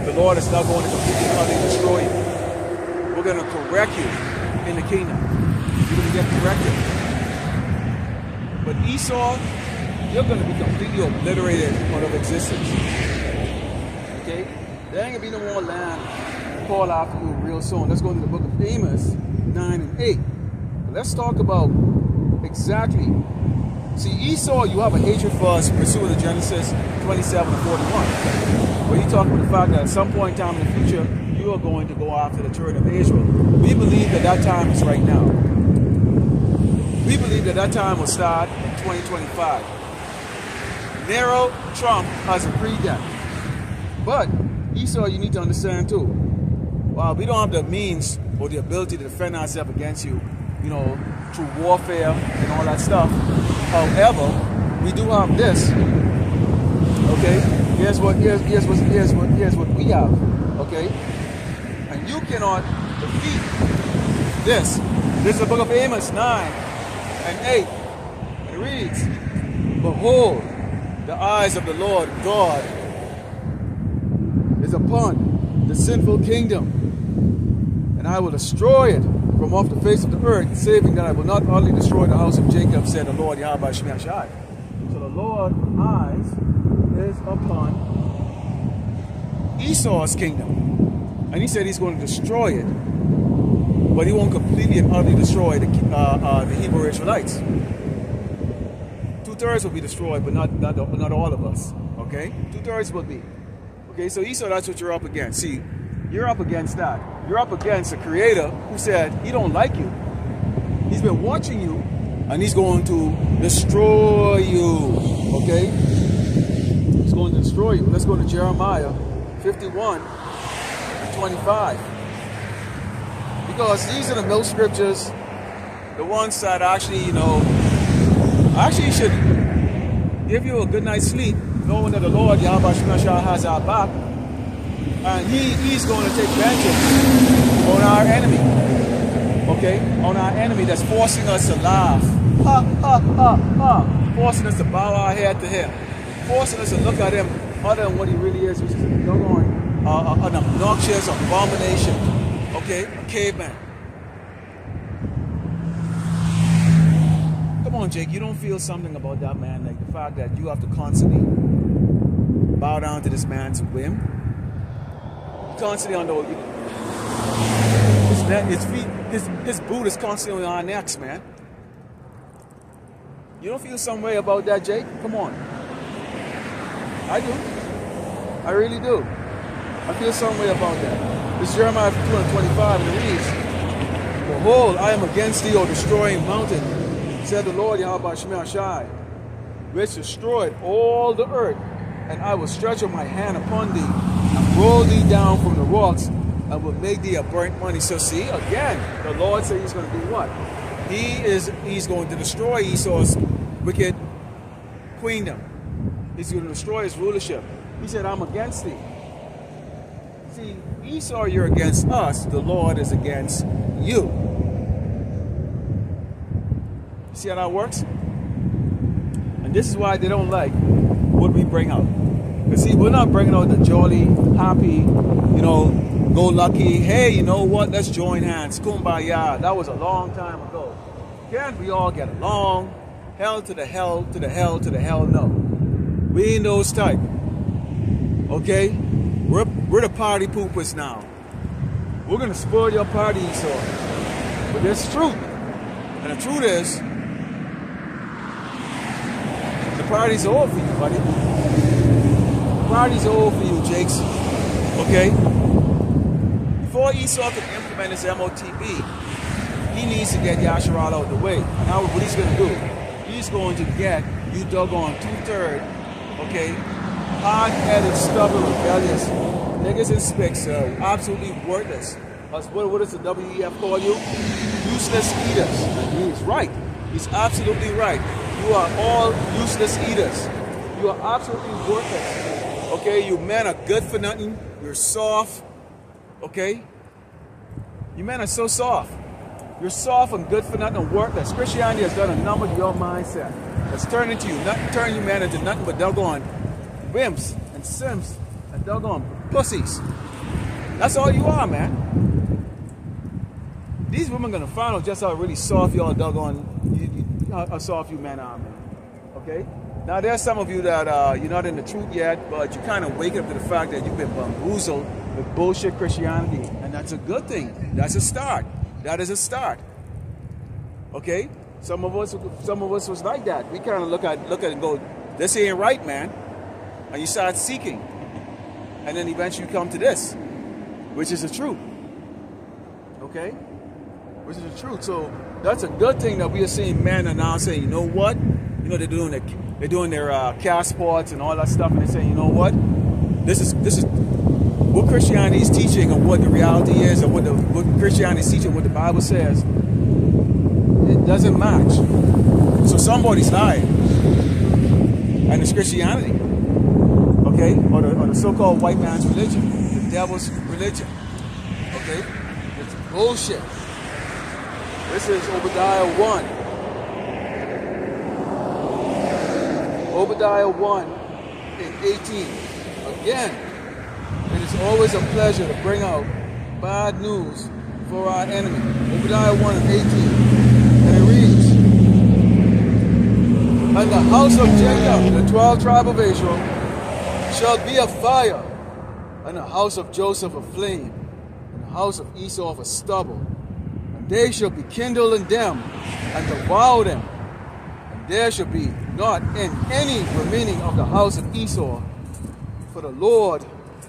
the Lord is not going to completely and utterly destroy you. We're going to correct you in the kingdom. You're going to get corrected. But Esau, you're going to be completely obliterated out of existence. Okay? There ain't going to be no more land called after you real soon. Let's go into the book of Amos 9 and 8. Let's talk about exactly. See, Esau, you have a hatred for us pursuant to Genesis 27 and 41. But you talk about the fact that at some point in time in the future, you are going to go after the children of Israel. We believe that that time is right now. We believe that that time will start in 2025. Nero, Trump has a pre-death. But Esau, you need to understand too, while we don't have the means or the ability to defend ourselves against you, you know, through warfare and all that stuff. However, we do have this. Okay? Here's what we have. Okay? And you cannot defeat this. This is the book of Amos 9 and 8. It reads, behold, the eyes of the Lord God is upon the sinful kingdom, and I will destroy it from off the face of the earth, saving that I will not utterly destroy the house of Jacob, said the Lord Yahweh Shemel Shai. So the Lord's eyes is upon Esau's kingdom, and he said he's going to destroy it, but he won't completely and utterly destroy the Hebrew Israelites. 2/3 will be destroyed, but not all of us. Okay, 2/3 will be. Okay, so Esau, that's what you're up against. See, you're up against that. You're up against a creator who said he don't like you. He's been watching you, and he's going to destroy you. Okay? He's going to destroy you. Let's go to Jeremiah 51 and 25. Because these are the most scriptures, the ones that actually, you know, actually should give you a good night's sleep, knowing that the Lord Yahweh Shemashah has our back, and he's going to take vengeance on our enemy. Okay? On our enemy that's forcing us to laugh. Ha, ha, ha, ha. forcing us to bow our head to him, forcing us to look at him other than what he really is, which is an obnoxious abomination, okay, a caveman. Come on, Jake, you don't feel something about that, man, like the fact that you have to constantly bow down to this man's whim? Constantly on his boot is constantly on our necks, man. You don't feel some way about that, Jake? Come on. I do. I really do. I feel some way about that. This Jeremiah 2:25, and it reads, "Behold, I am against thee, O destroying mountain, said the Lord Yahweh Shemel Shai, which destroyed all the earth, and I will stretch out my hand upon thee, and roll thee down from the rocks, and will make thee a burnt money." So see, again, the Lord said he's going to do what? He's going to destroy Esau's wicked queendom. He's going to destroy his rulership. He said, "I'm against thee." See, Esau, you're against us. The Lord is against you. See how that works? And this is why they don't like what we bring out. Because see, we're not bringing out the jolly, happy, go lucky. Hey, you know what? Let's join hands. Kumbaya. That was a long time ago. Can't we all get along? Hell to the hell, to the hell, to the hell, no. We ain't those type. Okay? We're the party poopers now. We're going to spoil your party, Esau. But there's truth. And the truth is, the party's over for you, buddy. The party's over for you, Jakes. Okay? Before Esau can implement his MOTB, he needs to get Yasharal out of the way. And now what he's going to do, he's going to get you doggone 2/3, okay, hard-headed, stubborn, rebellious niggas and spicks, absolutely worthless. What does the WEF call you? Useless eaters. And he's right. He's absolutely right. You are all useless eaters. You are absolutely worthless. Okay, you men are good for nothing. You're soft. Okay? You men are so soft. You're soft and good for nothing and worthless. Christianity has done a number to your mindset. It's turned you men into nothing but doggone wimps and simps and doggone pussies. That's all you are, man. These women are gonna find out just how really soft y'all doggone, how soft you men are, man. Okay? Now there's some of you that you're not in the truth yet, but you kind of wake up to the fact that you've been bamboozled with bullshit Christianity, and that's a good thing. That's a start. That is a start. Okay? Some of us was like that. We kind of look at it and go, "This ain't right, man." And you start seeking, and then eventually you come to this, which is the truth. Okay? Which is the truth. So that's a good thing that we are seeing men are now saying, "You know what? They're doing their passports and all that stuff, and they're saying, you know what? This is what Christianity is teaching, and what the reality is, and what Christianity is teaching, what the Bible says. It doesn't match. So somebody's lying, and it's Christianity, okay, or the so-called white man's religion, the devil's religion, okay? It's bullshit. This is Obadiah 1. Obadiah 1 and 18. Again, it is always a pleasure to bring out bad news for our enemy. Obadiah 1 and 18. And it reads, "And the house of Jacob, the 12 tribe of Israel, shall be a fire, and the house of Joseph a flame, and the house of Esau a stubble. And they shall be kindled in them, and devour them. And there shall be not in any remaining of the house of Esau, for the Lord,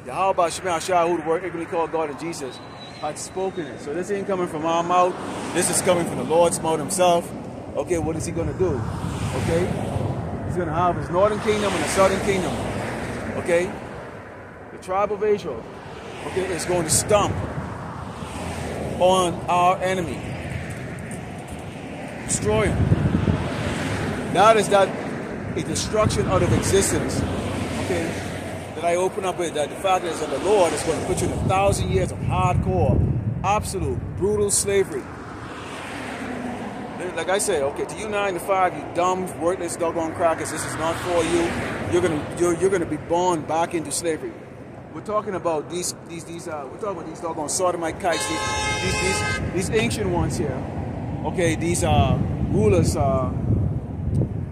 Yahweh Shemel Shai, who the word ignorantly called God and Jesus, had spoken it." So this ain't coming from our mouth. This is coming from the Lord's mouth himself. Okay, what is he going to do? Okay? He's going to have his northern kingdom and the southern kingdom. Okay? The tribe of Israel, okay, is going to stomp on our enemy. Destroy him. That is a destruction out of existence. Okay? That I open up with, that the fact is that the Lord is going to put you in 1,000 years of hardcore, absolute, brutal slavery. like I said, okay, to you 9 to 5, you dumb, worthless, doggone crackers, this is not for you. You're gonna be born back into slavery. We're talking about these doggone sodomite kites, these ancient ones here. Okay, these rulers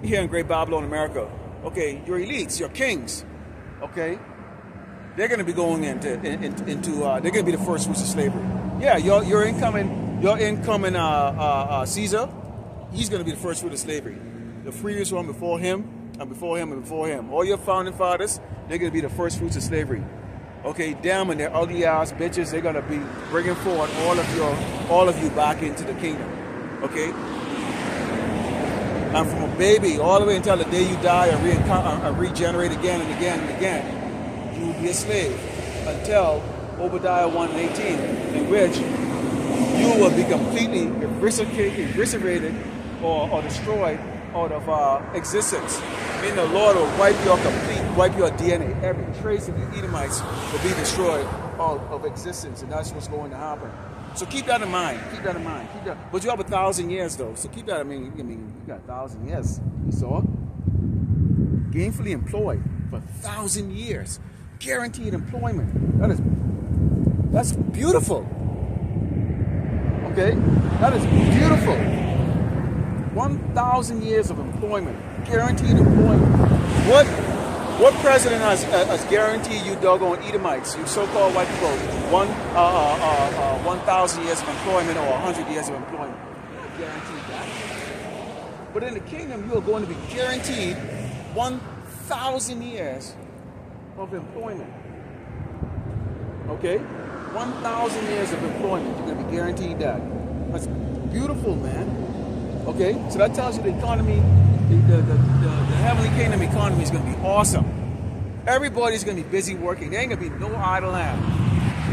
here in Great Babylon, America. Okay, your elites, your kings. Okay, they're gonna be going into they're gonna be the first fruits of slavery. Yeah, your incoming Caesar, he's gonna be the first fruit of slavery. The freest one before him, and before him, and before him. All your founding fathers, they're gonna be the first fruits of slavery. Okay, them and their ugly ass bitches, they're gonna be bringing forward all of you back into the kingdom. Okay, and from a baby all the way until the day you die and regenerate again and again and again, you will be a slave until Obadiah 1:18, in which you will be completely eviscerated or destroyed out of existence. Meaning the Lord will wipe your DNA. Every trace of the Edomites will be destroyed out of existence, and that's what's going to happen. So keep that in mind. Keep that in mind. But you have 1,000 years though, so keep that. I mean, you got 1,000 years. You saw it? Gainfully employed for 1,000 years, guaranteed employment. That's beautiful. Okay, that is beautiful. 1,000 years of employment, guaranteed employment. What president has guaranteed you doggone Edomites, you so-called white people, 1,000 years of employment or 100 years of employment? You're not guaranteed that. But in the kingdom, you are going to be guaranteed 1,000 years of employment. Okay, 1,000 years of employment. You're going to be guaranteed that. That's beautiful, man. Okay, so that tells you the economy, the heavenly kingdom economy is going to be awesome. Everybody's going to be busy working. There ain't going to be no idle hand.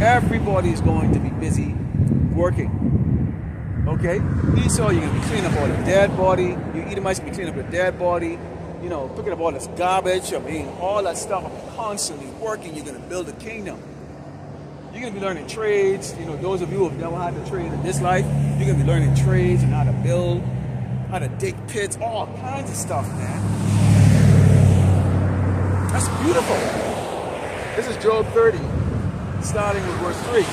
Everybody is going to be busy working. Okay, Esau, you're going to be cleaning up all the dead body. You Edomites going to be cleaning up the dead body. You know, picking up all this garbage. I mean, all that stuff. Constantly working. You're going to build a kingdom. You're going to be learning trades. You know, those of you who have never had to trade in this life, you're going to be learning trades and how to build, how to dig pits, all kinds of stuff, man. That's beautiful. This is Job 30, starting with verse 3.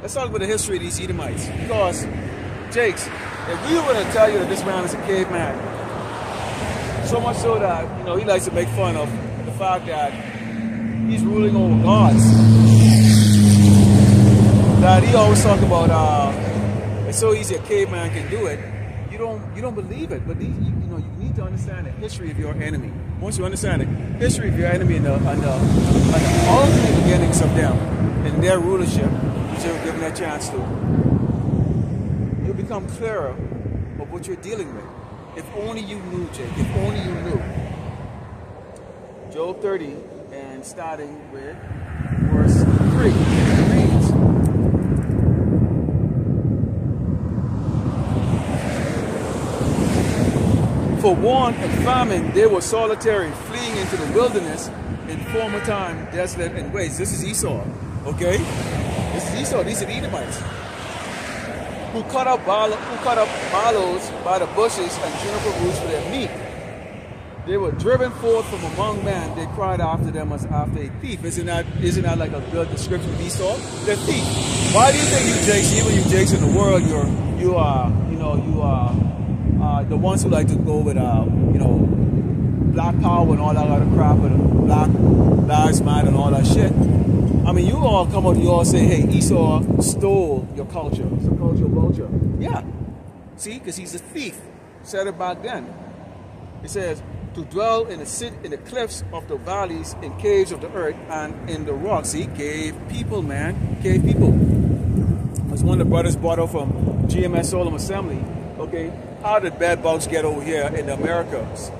Let's talk about the history of these Edomites. Because, Jakes, if we were to tell you that this man is a caveman, so much so that, you know, he likes to make fun of the fact that he's ruling over gods. That he always talk about it's so easy a caveman can do it. You don't believe it, but you need to understand the history of your enemy. Once you understand the history of your enemy and the ultimate beginnings of them and their rulership, which they were given that chance to, you'll become clearer of what you're dealing with. If only you knew, Jake. If only you knew. Job 30. And starting with verse 3, it reads, "For want and famine they were solitary, fleeing into the wilderness in former time, desolate and waste." This is Esau, okay? This is Esau. These are the Edomites who cut up mallows by the bushes and juniper roots for their meat. They were driven forth from among men. They cried after them as after a thief. Isn't that like a good description of Esau? They're thieves. Why do you think you Jakes, even you Jakes in the world, you are the ones who like to go with black power and all that other crap and Black Lives Matter and all that shit? I mean, you all come out and you all say, hey, Esau stole your culture. It's a cultural vulture. Yeah. See, because he's a thief. Said it back then. It says, to dwell in the cliffs of the valleys, in caves of the earth, and in the rocks. See, cave people, man. Cave people. As one of the brothers brought up from GMS Solemn Assembly, okay, how did bed bugs get over here in the Americas?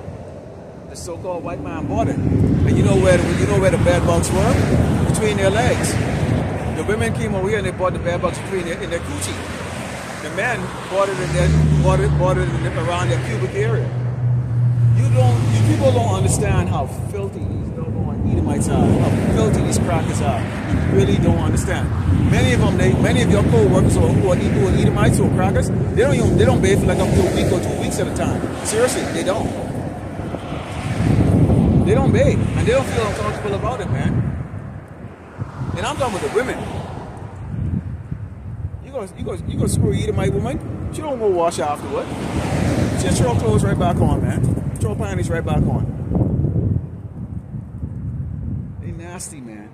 The so-called white man bought it. And you know where the bed bugs were? Between their legs. The women came over here and they bought the bed bugs in their coochie. The men bought it around their pubic area. You people don't understand how filthy these doggone Edomites are, how filthy these crackers are. You really don't understand. Many of them, many of your co-workers who are Edomites or crackers, they don't bathe for like up to a week or 2 weeks at a time. Seriously, they don't. They don't bathe, and they don't feel uncomfortable about it, man. And I'm talking about the women. You gonna screw an Edomite woman? She don't go wash afterward. She just throw clothes right back on, man. Throw panties right back on. They nasty, man.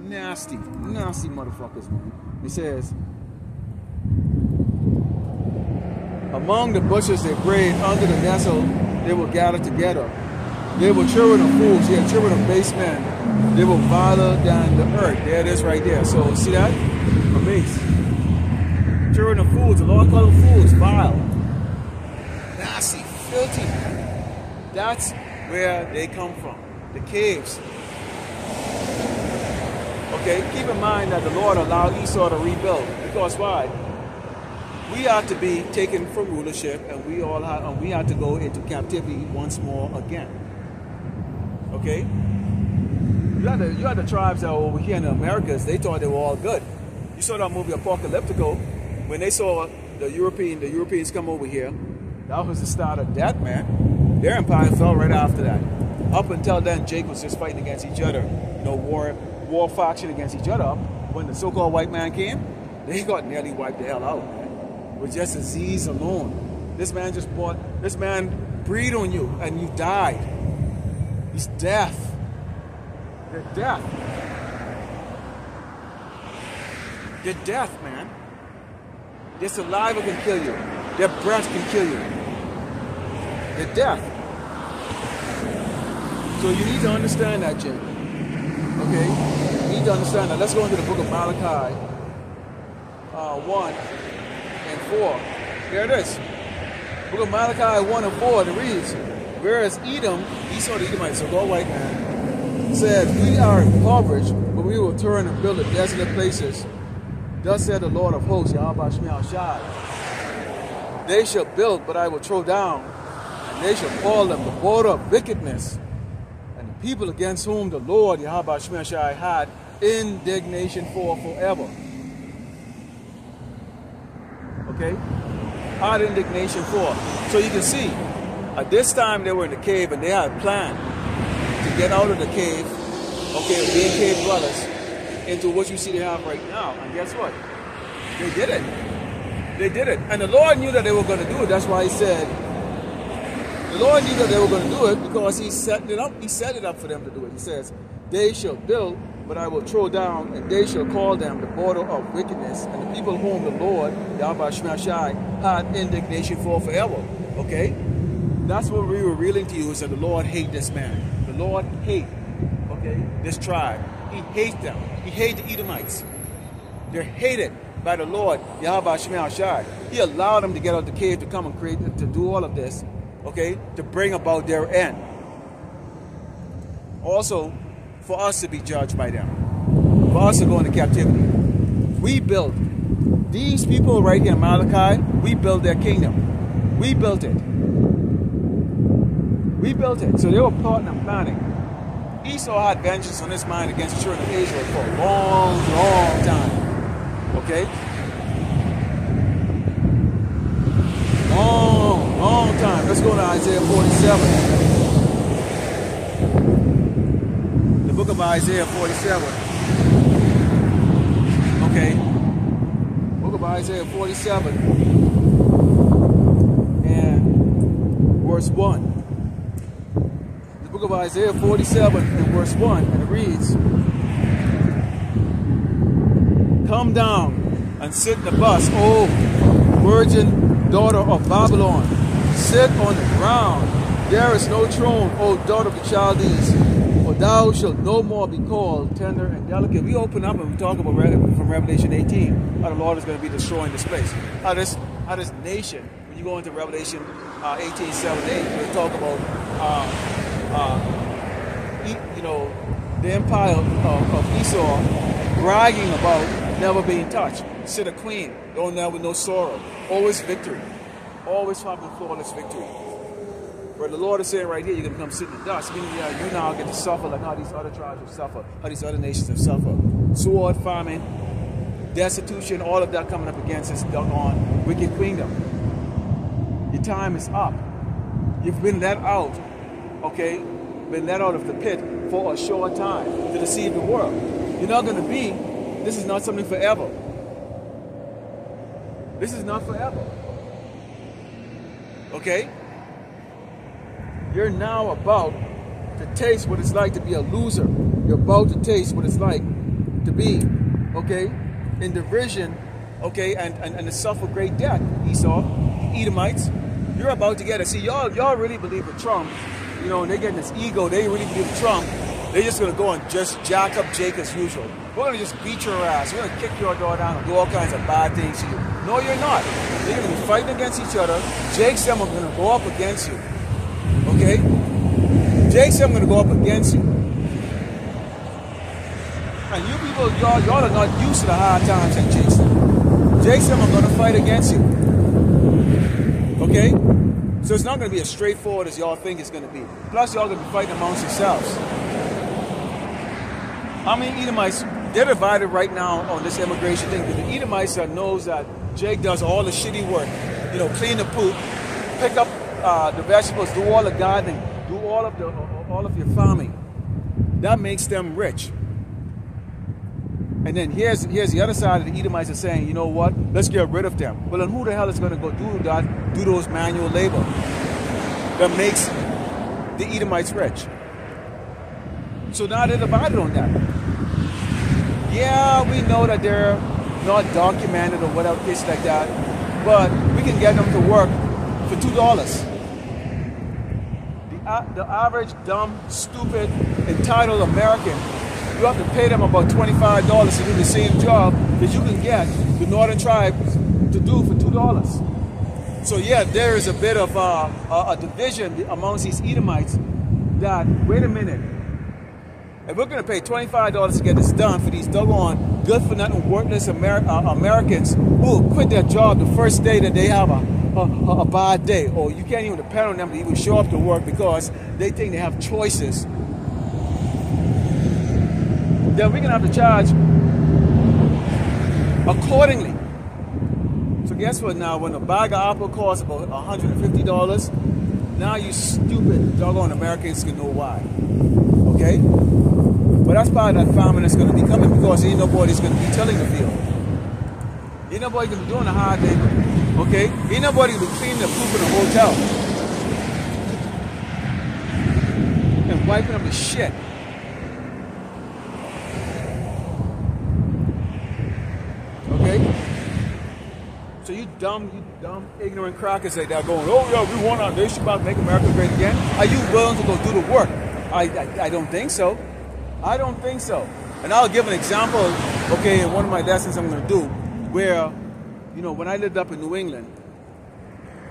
Nasty motherfuckers, man. It says, among the bushes they brayed, under the nestle they will gather together. They were children of fools, yeah, children of base men. They were viler than the earth. There it is right there. So see that? A base. Children of fools, the Lord called them fools, vile. Nasty, filthy. That's where they come from. The caves. Okay, keep in mind that the Lord allowed Esau to rebuild. Because why? We are to be taken from rulership, and we have to go into captivity once more again. Okay? You had the tribes that were over here in the Americas, they thought they were all good. You saw that movie Apocalyptico, when they saw the Europeans come over here, that was the start of that, man. Their empire fell right after that. Up until then, Jake was just fighting against each other. You know, war faction against each other. When the so-called white man came, they got nearly wiped the hell out, man. With just disease alone. This man breathed on you and you died. He's death. They're death. They're death, man. Their saliva can kill you. Their breath can kill you. They're death. So you need to understand that, Jim. Okay? You need to understand that. Let's go into the book of Malachi 1 and 4. Here it is. Book of Malachi 1 and 4, and it reads, whereas Edom, Esau the Edomites, so go white man, said, we are impoverished, but we will turn and build the desolate places. Thus said the Lord of hosts, Yahweh Shemel Shai. They shall build, but I will throw down, and they shall call them the border of wickedness, and the people against whom the Lord, Yahweh Shemel Shai, had indignation for forever. Okay? Had indignation for. So you can see, at this time they were in the cave and they had a plan to get out of the cave, okay, being cave dwellers, into what you see they have right now. And guess what? They did it. They did it. And the Lord knew that they were going to do it. That's why he said, the Lord knew that they were going to do it because he set it up. He set it up for them to do it. He says, they shall build, but I will throw down, and they shall call them the border of wickedness, and the people whom the Lord, Yahweh Shemel Shai, had indignation for forever. Okay? That's what we were revealing to you, is that the Lord hate this man. The Lord hate, okay, this tribe. He hates them. He hates the Edomites. They're hated by the Lord, Yahweh Shemel Shai. He allowed them to get out of the cave to come and create, to do all of this, okay, to bring about their end. Also, for us to be judged by them. For us to go into captivity. We built. These people right here in Malachi, we built their kingdom. We built it. We built it. So they were plotting and planning. Esau had vengeance on his mind against the children of Israel for a long, long time. Okay? Long, long time. Let's go to Isaiah 47. The book of Isaiah 47. Okay? Book of Isaiah 47 and verse 1. The book of Isaiah 47 and verse 1, and it reads, come down and sit in the bus, O virgin daughter of Babylon. Sit on the ground. There is no throne, O daughter of the Chaldees. For thou shalt no more be called tender and delicate. We open up and we talk about from Revelation 18, how the Lord is going to be destroying this place. How this nation, when you go into Revelation 18, 7, 8, they talk about you know, the empire of Esau bragging about never being touched. Sit a queen, don't never no sorrow. Always victory. Always having flawless victory. But the Lord is saying right here, you're going to come sit in the dust. Meaning you now get to suffer like how these other tribes have suffered, how these other nations have suffered. Sword, famine, destitution, all of that coming up against this doggone wicked kingdom. Your time is up. You've been let out, okay? Been let out of the pit for a short time to deceive the world. You're not going to be, this is not something forever. This is not forever. Okay? You're now about to taste what it's like to be a loser. You're about to taste what it's like to be, okay, in derision, okay, and to suffer great death. Esau, Edomites, you're about to get it. See, y'all really believe with Trump, you know, and they're getting this ego. They really believe with Trump. They're just going to go and just jack up Jake as usual. We're going to just beat your ass. We're going to kick your door down and do all kinds of bad things to you. No, you're not. They're going to be fighting against each other. Jake's them are going to go up against you. Okay? Jake's them are going to go up against you. And you people, y'all are not used to the hard times that Jake's them. Jake's them are going to fight against you. Okay? So it's not going to be as straightforward as y'all think it's going to be. Plus, y'all going to be fighting amongst yourselves. How many Edomites, they're divided right now on this immigration thing. The Edomites knows that Jake does all the shitty work. You know, clean the poop, pick up the vegetables, do all the gardening, do all of your farming. That makes them rich. And then here's the other side of the Edomites are saying, you know what, let's get rid of them. Well, then who the hell is going to go do that, do those manual labor that makes the Edomites rich? So now they're divided on that. Yeah, we know that they're not documented or whatever, case like that, but we can get them to work for $2. The average dumb, stupid, entitled American, you have to pay them about $25 to do the same job that you can get the northern tribes to do for $2. So yeah, there is a bit of a division amongst these Edomites that, wait a minute, if we're going to pay $25 to get this done for these doggone good-for-nothing, worthless Americans who will quit their job the first day that they have a bad day, or you can't even depend on them to even show up to work because they think they have choices, then we're going to have to charge accordingly. So guess what now? When a bag of apple costs about $150, now you stupid doggone Americans can know why. Okay? But that's part of that famine that's going to be coming because ain't nobody's going to be tilling the field. Ain't nobody going to be doing the hard labor. Okay? Ain't nobody going to be cleaning the poop in a hotel and wiping up the shit. Okay? So you dumb, ignorant crackers like that going, oh yeah, we want our nation back, make America great again. Are you willing to go do the work? I don't think so. I don't think so. And I'll give an example, okay, in one of my lessons I'm going to do, where, you know, when I lived up in New England,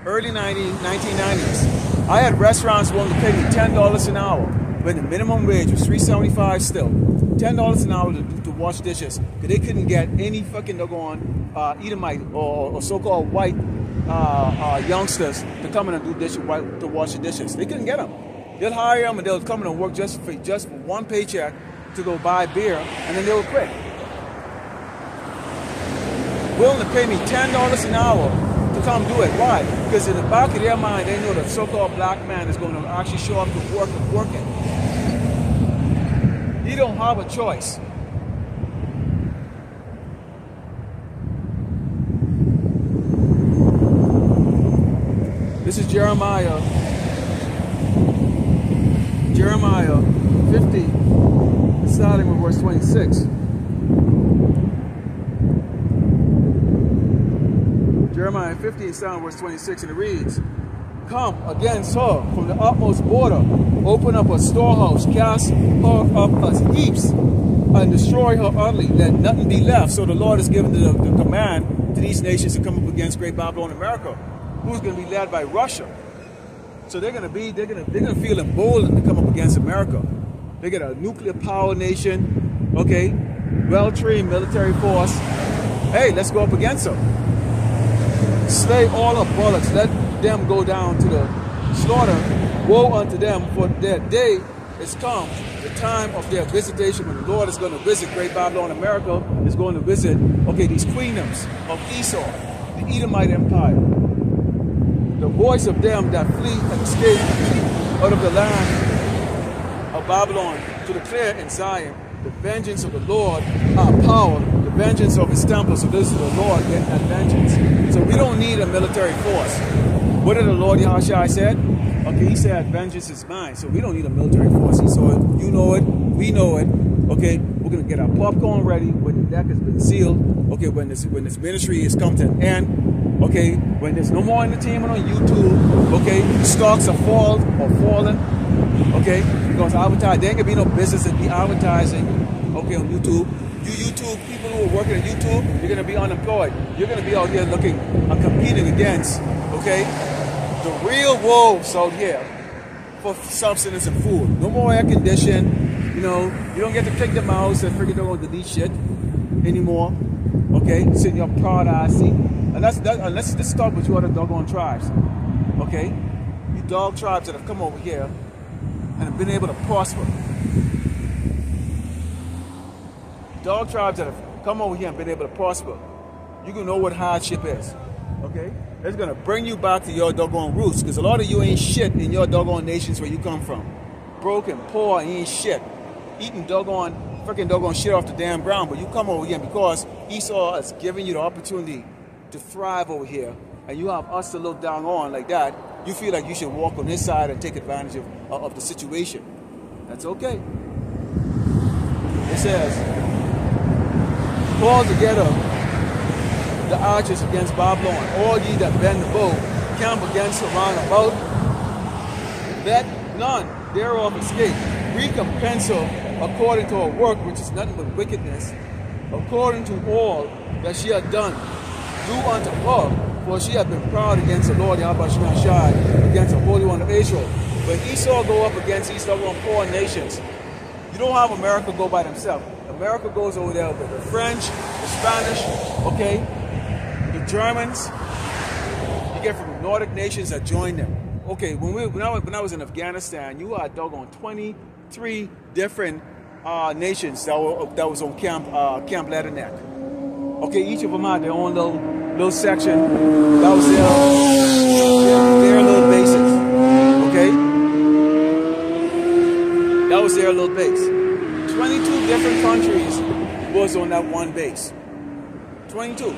early 1990s, I had restaurants willing to pay me $10 an hour, when the minimum wage was $3.75 still. $10 an hour to wash dishes, because they couldn't get any fucking doggone Edomite or so-called white youngsters to come in and do dishes, to wash the dishes. They couldn't get them. They'll hire them and they'll come in and work just for one paycheck to go buy beer, and then they will quit. Willing to pay me $10 an hour to come do it. Why? Because in the back of their mind, they know that so-called black man is going to actually show up to work and work it. He don't have a choice. This is Jeremiah 50, starting with verse 26. Jeremiah 50, starting with verse 26, and it reads, come against her from the utmost border, open up a storehouse, cast her up as heaps, and destroy her utterly, let nothing be left. So the Lord has given the command to these nations to come up against Great Babylon, America, who's going to be led by Russia. So they're going to feel emboldened to come up against America. They get a nuclear power nation, okay, well-trained military force. Hey, let's go up against them. Slay all the bullets. Let them go down to the slaughter. Woe unto them, for their day is come, the time of their visitation, when the Lord is going to visit Great Babylon. America is going to visit, okay, these queendoms of Esau, the Edomite Empire. The voice of them that flee and escape out of the land of Babylon to declare in Zion the vengeance of the Lord, our power, the vengeance of his temple. So this is the Lord getting that vengeance. So we don't need a military force. What did the Lord Yahushua said? Okay, he said, vengeance is mine. So we don't need a military force. He saw it, you know it, we know it. Okay, we're going to get our popcorn ready when the deck has been sealed. Okay, when this ministry has come to an end. Okay, when there's no more entertainment on YouTube. Okay, stocks are falling. Okay, because advertising, there ain't gonna be no business to be advertising. Okay, on YouTube. You YouTube people who are working at YouTube, you're gonna be unemployed. You're gonna be out here looking and competing against, okay, the real wolves out here for subsistence and food. No more air conditioning. You know, you don't get to click the mouse and freaking don't delete shit anymore. Okay, sit in your proud ass seat. And let's talk with you other doggone tribes. Okay, you dog tribes that have come over here and have been able to prosper. Dog tribes that have come over here and been able to prosper. You can know what hardship is. Okay? It's going to bring you back to your doggone roots, because a lot of you ain't shit in your doggone nations where you come from. Broken, poor, ain't shit. Eating freaking doggone shit off the damn ground, but you come over here because Esau is giving you the opportunity to thrive over here, and you have us to look down on like that. You feel like you should walk on his side and take advantage of the situation. That's okay. It says, call together the archers against Babylon, all ye that bend the bow, camp against her round about. Let none thereof escape. Recompense her according to her work, which is nothing but wickedness, according to all that she had done. Do unto her, for she hath been proud against the Lord Yahushua, against the Holy One of Israel. When Esau go up against these doggone poor nations, you don't have America go by themselves. America goes over there with the French, the Spanish, okay, the Germans. You get from the Nordic nations that join them. Okay, when I was in Afghanistan, you had doggone 23 different nations that was on Camp Letterneck. Okay, each of them had their own little section. That was their little bases. Okay? That was their little base. 22 different countries was on that one base. 22.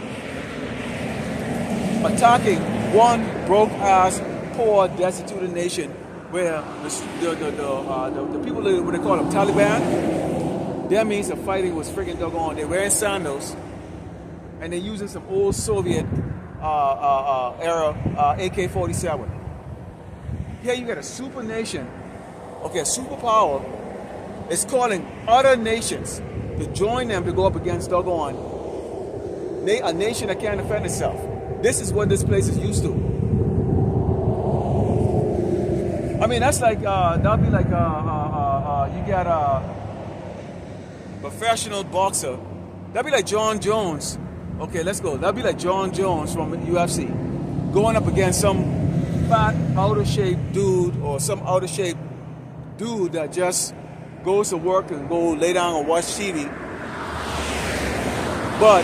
Attacking one broke-ass, poor, destitute nation where the people, what they call them, Taliban, their means of fighting was freaking doggone. They're wearing sandals, and they're using some old Soviet era AK-47. Here you got a super nation, okay, a superpower, is calling other nations to join them to go up against doggone a nation that can't defend itself. This is what this place is used to. I mean, that's like, that'd be like, you got a professional boxer. That'd be like John Jones. Okay, let's go. That'd be like John Jones from UFC going up against some fat, out-of-shape dude, or some out-of-shape dude that just goes to work and go lay down and watch TV. But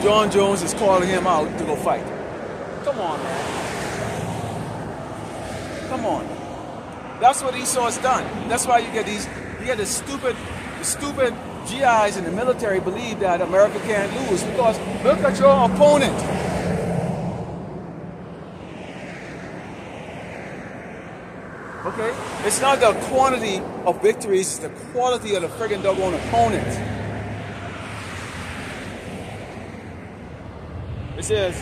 John Jones is calling him out to go fight. Come on, man. Come on. That's what Esau's done. That's why you get the stupid GIs in the military believe that America can't lose, because look at your opponent. Okay? It's not the quantity of victories, it's the quality of the friggin' doggone opponent. It says,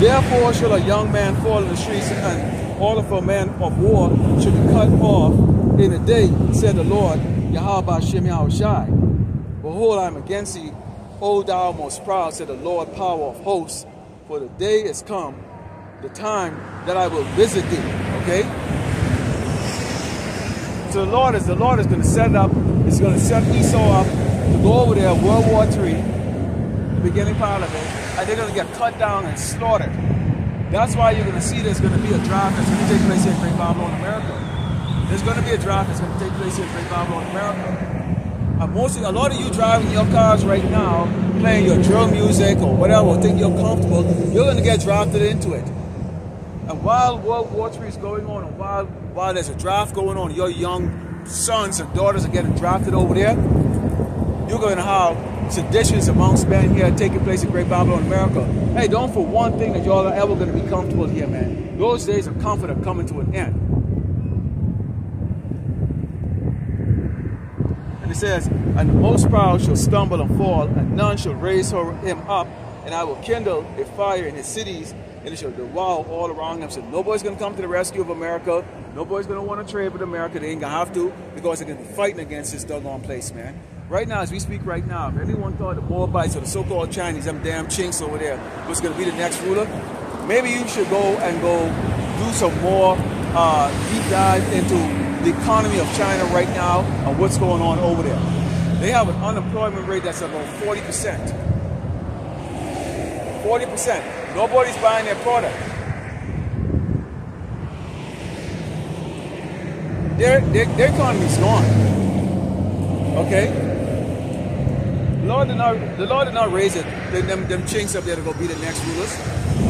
therefore shall a young man fall in the streets, and all of a man of war should be cut off in a day, said the Lord, Yahweh Shem Yahushai. Behold, I am against thee, O thou most proud, said the Lord, power of hosts, for the day is come, the time that I will visit thee. Okay? So the Lord is going to set up, is going to set Esau up to go over there, World War III, the beginning part of it, and they're going to get cut down and slaughtered. That's why you're going to see there's going to be a draft that's going to take place here in Great Babylon, America. There's going to be a draft that's going to take place here in Great Babylon, America. A lot of you driving your cars right now, playing your drill music or whatever, think you're comfortable, you're going to get drafted into it. And while World War III is going on, and while there's a draft going on, your young sons and daughters are getting drafted over there, you're going to have seditions amongst men here taking place in Great Babylon, America. Hey, don't for one thing that y'all are ever going to be comfortable here, man. Those days of comfort are coming to an end. And it says, and the most proud shall stumble and fall, and none shall raise him up, and I will kindle a fire in his cities, and it shall devour all around them. So nobody's going to come to the rescue of America. Nobody's going to want to trade with America. They ain't going to have to, because they're going to be fighting against this doggone place, man. Right now, as we speak right now, if anyone thought the Moabites or the so-called Chinese, them damn chinks over there, was going to be the next ruler, maybe you should go do some more deep dive into the economy of China right now and what's going on over there. They have an unemployment rate that's about 40%. 40%. Nobody's buying their product. Their economy's gone. Okay? The Lord did not raise it, them chinks up there to go be the next rulers.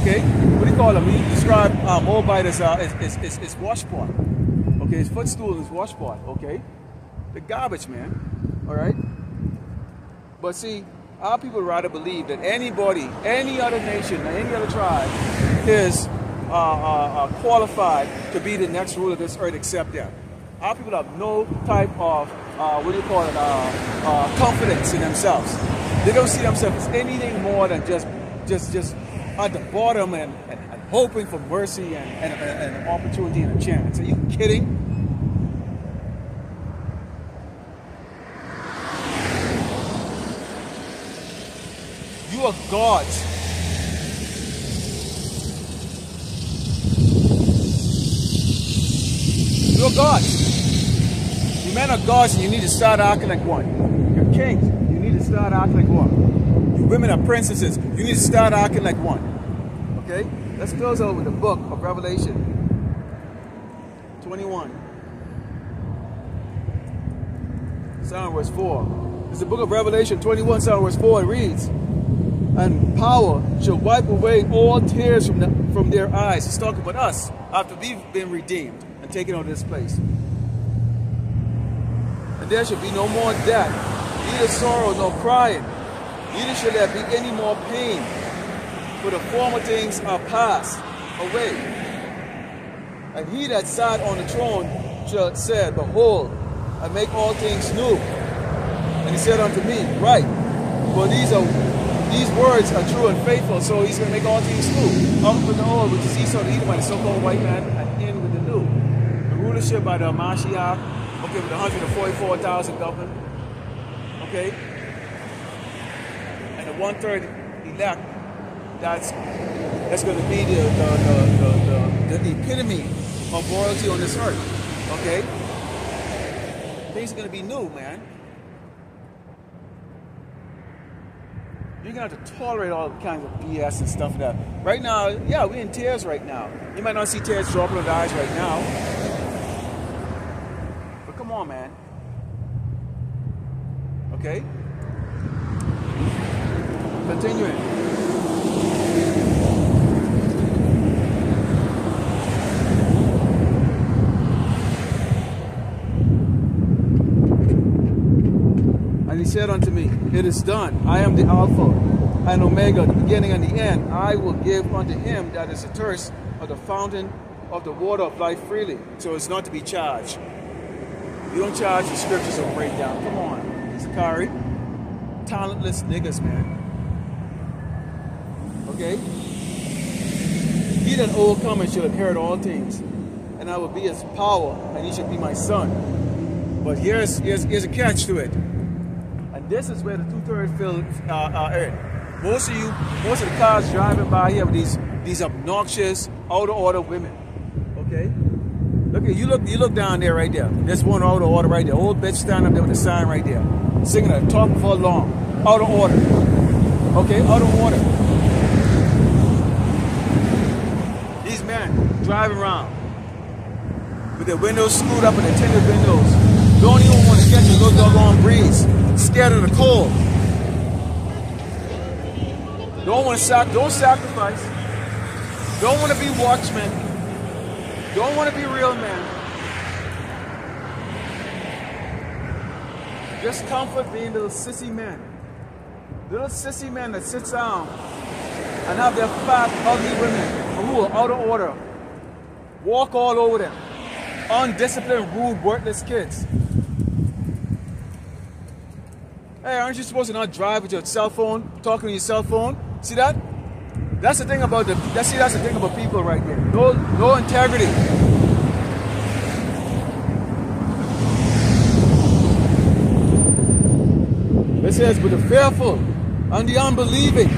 Okay? What do you call them? We describe Moabite as washpot. Okay? His footstool is washpot. Okay? The garbage, man. Alright? But see, our people rather believe that anybody, any other nation, or any other tribe is qualified to be the next ruler of this earth except them. Our people have no type of confidence in themselves. They don't see themselves as anything more than just at the bottom and hoping for mercy and an opportunity and a chance. Are you kidding? You are gods. You are gods. You men are gods, and you need to start acting like one. You're kings, you need to start acting like one. You women are princesses, you need to start acting like one. Okay? Let's close out with the book of Revelation 21. Sound verse 4. It's the book of Revelation 21, sound verse 4. It reads, and power shall wipe away all tears from their eyes. It's talking about us after we've been redeemed and taken out of this place. There shall be no more death, neither sorrow nor crying, neither shall there be any more pain, for the former things are passed away. And he that sat on the throne shall said, behold, I make all things new. And he said unto me, write, for these words are true and faithful. So he's going to make all things new. Out with the old, which is Esau the Edomite, the so-called white man, and in with the new. The rulership by the Mashiach. Okay, with 144,000 government. Okay? And the 1/3 elect, that's going to be the epitome of royalty on this earth. Okay? Things are going to be new, man. You're going to have to tolerate all kinds of BS and stuff like that. Right now, yeah, we're in tears right now. You might not see tears dropping on the eyes right now. Come on, man. Okay? Continuing. And he said unto me, it is done. I am the Alpha and Omega, the beginning and the end. I will give unto him that is athirst of the fountain of the water of life freely. So it's not to be charged. You don't charge the scriptures or break down. Come on, Sakari. Talentless niggas, man. Okay? He that overcometh shall inherit all things, and I will be his power, and he shall be my son. But here's a catch to it. And this is where the 2/3 fill earth. Most of the cars driving by here with these obnoxious, out of order women. Okay? Look at you look down there right there. There's one out of order right there. Old bitch standing up there with a sign right there. Singing at the top of her lungs. Out of order. Okay, out of order. driving around with their windows screwed up and their tinted windows. Don't even want to catch a little doggone breeze. Scared of the cold. Don't sacrifice. Don't want to be watchmen. Don't want to be real men. Just comfort being little sissy men. Little sissy men that sit down and have their fat, ugly women who are out of order walk all over them. Undisciplined, rude, worthless kids. Hey, aren't you supposed to not drive with your cell phone, talking on your cell phone? See that? That's the thing about that's the thing about people right there. No integrity. It says, but the fearful, and the unbelieving,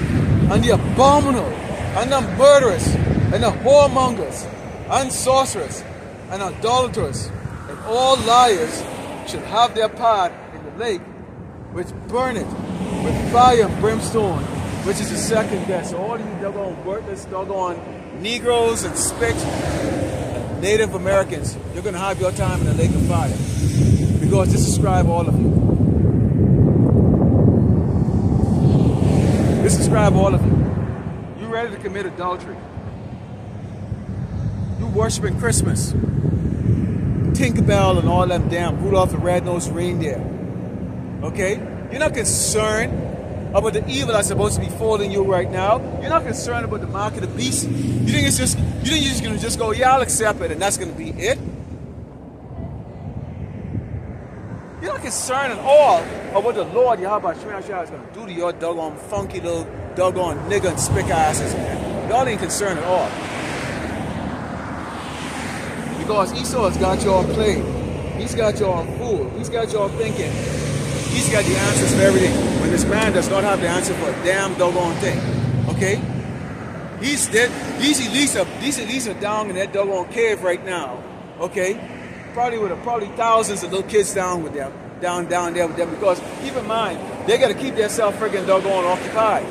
and the abominable, and the murderers, and the whoremongers, and sorcerers, and idolaters, and all liars should have their part in the lake, which burneth with fire and brimstone, which is the second death. So all you doggone worthless, doggone Negroes and Spicks, and Native Americans, you're going to have your time in the lake of fire. Because this describes all of you. This describes all of you. You ready to commit adultery. You worshiping Christmas. Tinkerbell and all them damn Rudolph the Red-Nosed Reindeer. Okay? You're not concerned about the evil that's supposed to be following you right now. You're not concerned about the mark of the beast. You think you're just gonna just go, yeah, I'll accept it, and that's gonna be it. You're not concerned at all about what the Lord Yahweh Shemai is gonna do to your doggone funky little doggone nigger and spick asses, man. Y'all ain't concerned at all. Because Esau has got y'all played. He's got y'all fooled. He's got y'all thinking. He's got the answers for everything. When this man does not have the answer for a damn doggone thing. Okay? He's dead. These elites are down in that doggone cave right now. Okay? Probably thousands of little kids down with them. Down there with them. Because keep in mind, they gotta keep themselves friggin' doggone occupied.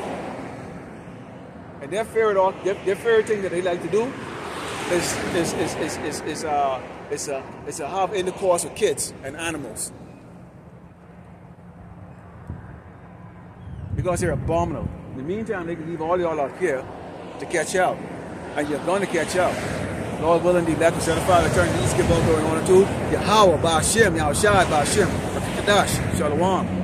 And their favorite thing that they like to do is to have intercourse with kids and animals. Because they're abominable. In the meantime, they can leave all y'all out here to catch out. And you're going to catch out. Lord willing, the elect will certify to turn the east, give on going on to Yahweh, Ba'ashem, Yahushai, Ba'ashem, Kadash, Shalom.